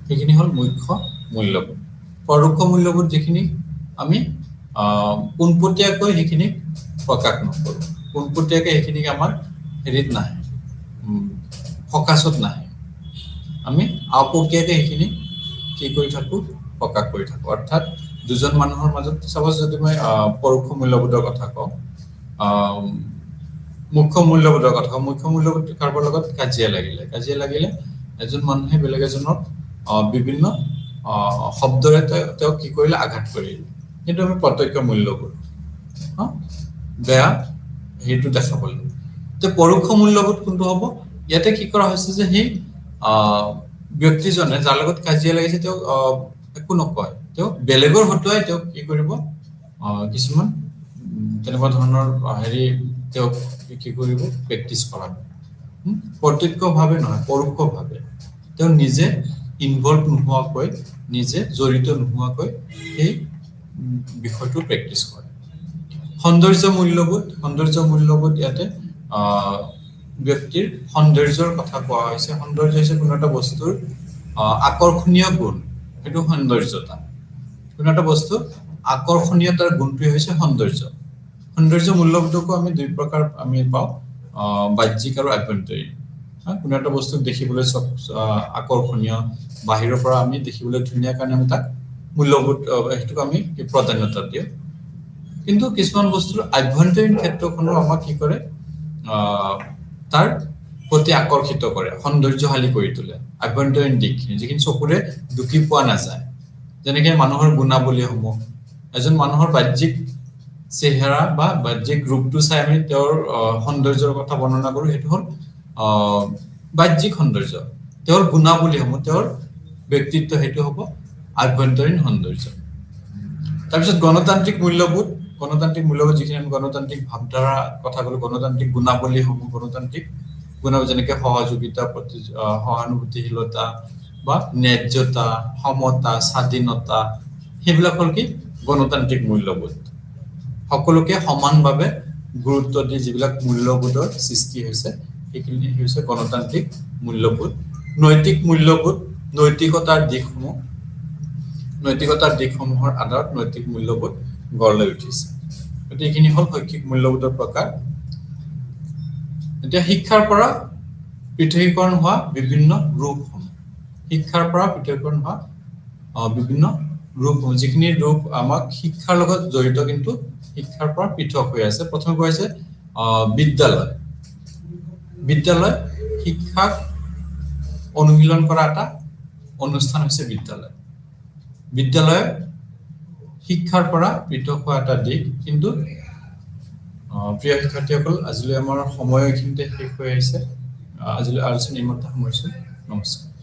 সেইখিনি হ'ল মুখ্য মূল্যবোধ পৰোক্ষ মূল্যবোধ যিখিনি আমি পোনপটীয়াকৈ সেইখিনি প্ৰকাশ নকৰোঁ পোনপটীয়াকৈ সেইখিনিক আমাৰ হেৰিত নাহে ফকাছত নাহে আমি আপকীয়াকৈ সেইখিনি কি কৰি থাকোঁ প্ৰকাশ কৰি থাকোঁ অৰ্থাৎ দুজন মানুহৰ মাজত চাপ'জ যদি মই পৰোক্ষ মূল্যবোধৰ কথা কওঁ মুখ্য মূল্যবোধৰ কাৰোবাৰ লগত কাজিয়া লাগিলে এজন মানুহে বেলেগ এজনক বিভিন্ন শব্দৰে তেওঁক কি কৰিলে আঘাত কৰিলে কিন্তু আমি প্ৰত্যক্ষ মূল্যবোধ বেয়া সেইটো দেখা পালো তে পৰোক্ষ মূল্যবোধ কোনটো হ'ব ইয়াতে কি কৰা হৈছে যে সেই ব্যক্তিজনে যাৰ লগত কাজিয়া লাগিছে তেওঁ একো নকয় তেওঁ বেলেগৰ হতুৱাই তেওঁ কি কৰিব কিছুমান তেনেকুৱা ধৰণৰ হেৰি তেওঁ কি কৰিব প্ৰেক্টিছ কৰাব প্ৰত্যক্ষভাৱে নহয় পৰোক্ষভাৱে তেওঁ নিজে ইনভলভ নোহোৱাকৈ নিজে জড়িত নোহোৱাকৈ এই বিষয়টো প্ৰেক্টিছ কৰে সৌন্দৰ্য মূল্যবোধ ইয়াতে ব্যক্তিৰ সৌন্দৰ্যৰ কথা কোৱা হৈছে সৌন্দৰ্য হৈছে কোনো এটা বস্তুৰ আকৰ্ষণীয় গুণ সেইটো সৌন্দৰ্যতা কোনো এটা বস্তু আকৰ্ষণীয়তাৰ গুণটোৱে হৈছে সৌন্দৰ্য মূল্যবোধকো আমি দুই প্ৰকাৰ আমি পাওঁ বাহ্যিক আৰু আভ্যন্তৰীণ কোনো এটা বস্তুক দেখিবলৈ আকৰ্ষণীয় বাহিৰৰ পৰা আমি দেখিবলৈ ধুনীয়া কাৰণে আমি তাক মূল্যবোধ সেইটোক আমি প্ৰাধান্যতা দিওঁ কিন্তু কিছুমান বস্তুৰ আভ্যন্তৰীণ ক্ষেত্ৰখনো আমাক কি কৰে তাৰ প্ৰতি আকৰ্ষিত কৰে সৌন্দৰ্যশালী কৰি তোলে আভ্যন্তৰীণ দিশখিনি যিখিনি চকুৰে ঢুকি পোৱা নাযায় যেনেকৈ মানুহৰ গুণাৱলীসমূহ এজন মানুহৰ বাহ্যিক চেহেৰা বা বাহ্যিক ৰূপটো চাই আমি তেওঁৰ সৌন্দৰ্যৰ কথা বৰ্ণনা কৰোঁ সেইটো হ'ল বাহ্যিক সৌন্দৰ্য তেওঁৰ গুণাৱলীসমূহ তেওঁৰ ব্যক্তিত্ব সেইটো হ'ব আভ্যন্তৰীণ সৌন্দৰ্য তাৰপিছত গণতান্ত্ৰিক মূল্যবোধ যিখিনি আমি গণতান্ত্ৰিক ভাৱধাৰা কথা ক'লো গণতান্ত্ৰিক গুণাৱলীসমূহ যেনেকৈ সহযোগিতা সহানুভূতিশীলতা বা ন্যায্যতা সমতা স্বাধীনতা সেইবিলাক হ'ল কি গণতান্ত্ৰিক মূল্যবোধ সকলোকে সমানভাৱে গুৰুত্ব দি যিবিলাক মূল্যবোধৰ সৃষ্টি হৈছে সেইখিনি হৈছে গণতান্ত্ৰিক মূল্যবোধ নৈতিক মূল্যবোধ নৈতিকতাৰ দিশসমূহৰ আধাৰত নৈতিক মূল্যবোধ গঢ় লৈ উঠিছে গতিকে এইখিনি হ'ল শৈক্ষিক মূল্যবোধৰ প্ৰকাৰ এতিয়া শিক্ষাৰ পৰা পৃথকীকৰণ হোৱা বিভিন্ন ৰূপসমূহ যিখিনি ৰূপ আমাক শিক্ষাৰ লগত জড়িত কিন্তু শিক্ষাৰ পৰা পৃথক হৈ আছে প্ৰথমে কোৱা হৈছে বিদ্যালয় শিক্ষাক অনুশীলন কৰা এটা অনুষ্ঠান হৈছে বিদ্যালয় শিক্ষাৰ পৰা পৃথক হোৱা এটা দিশ কিন্তু প্ৰিয় শিক্ষাৰ্থীসকল, আজিলৈ আমাৰ সময় এইখিনিতে শেষ হৈ আহিছে। আজিলৈ আলোচনা ইমানতে সামৰিছোঁ। নমস্কাৰ।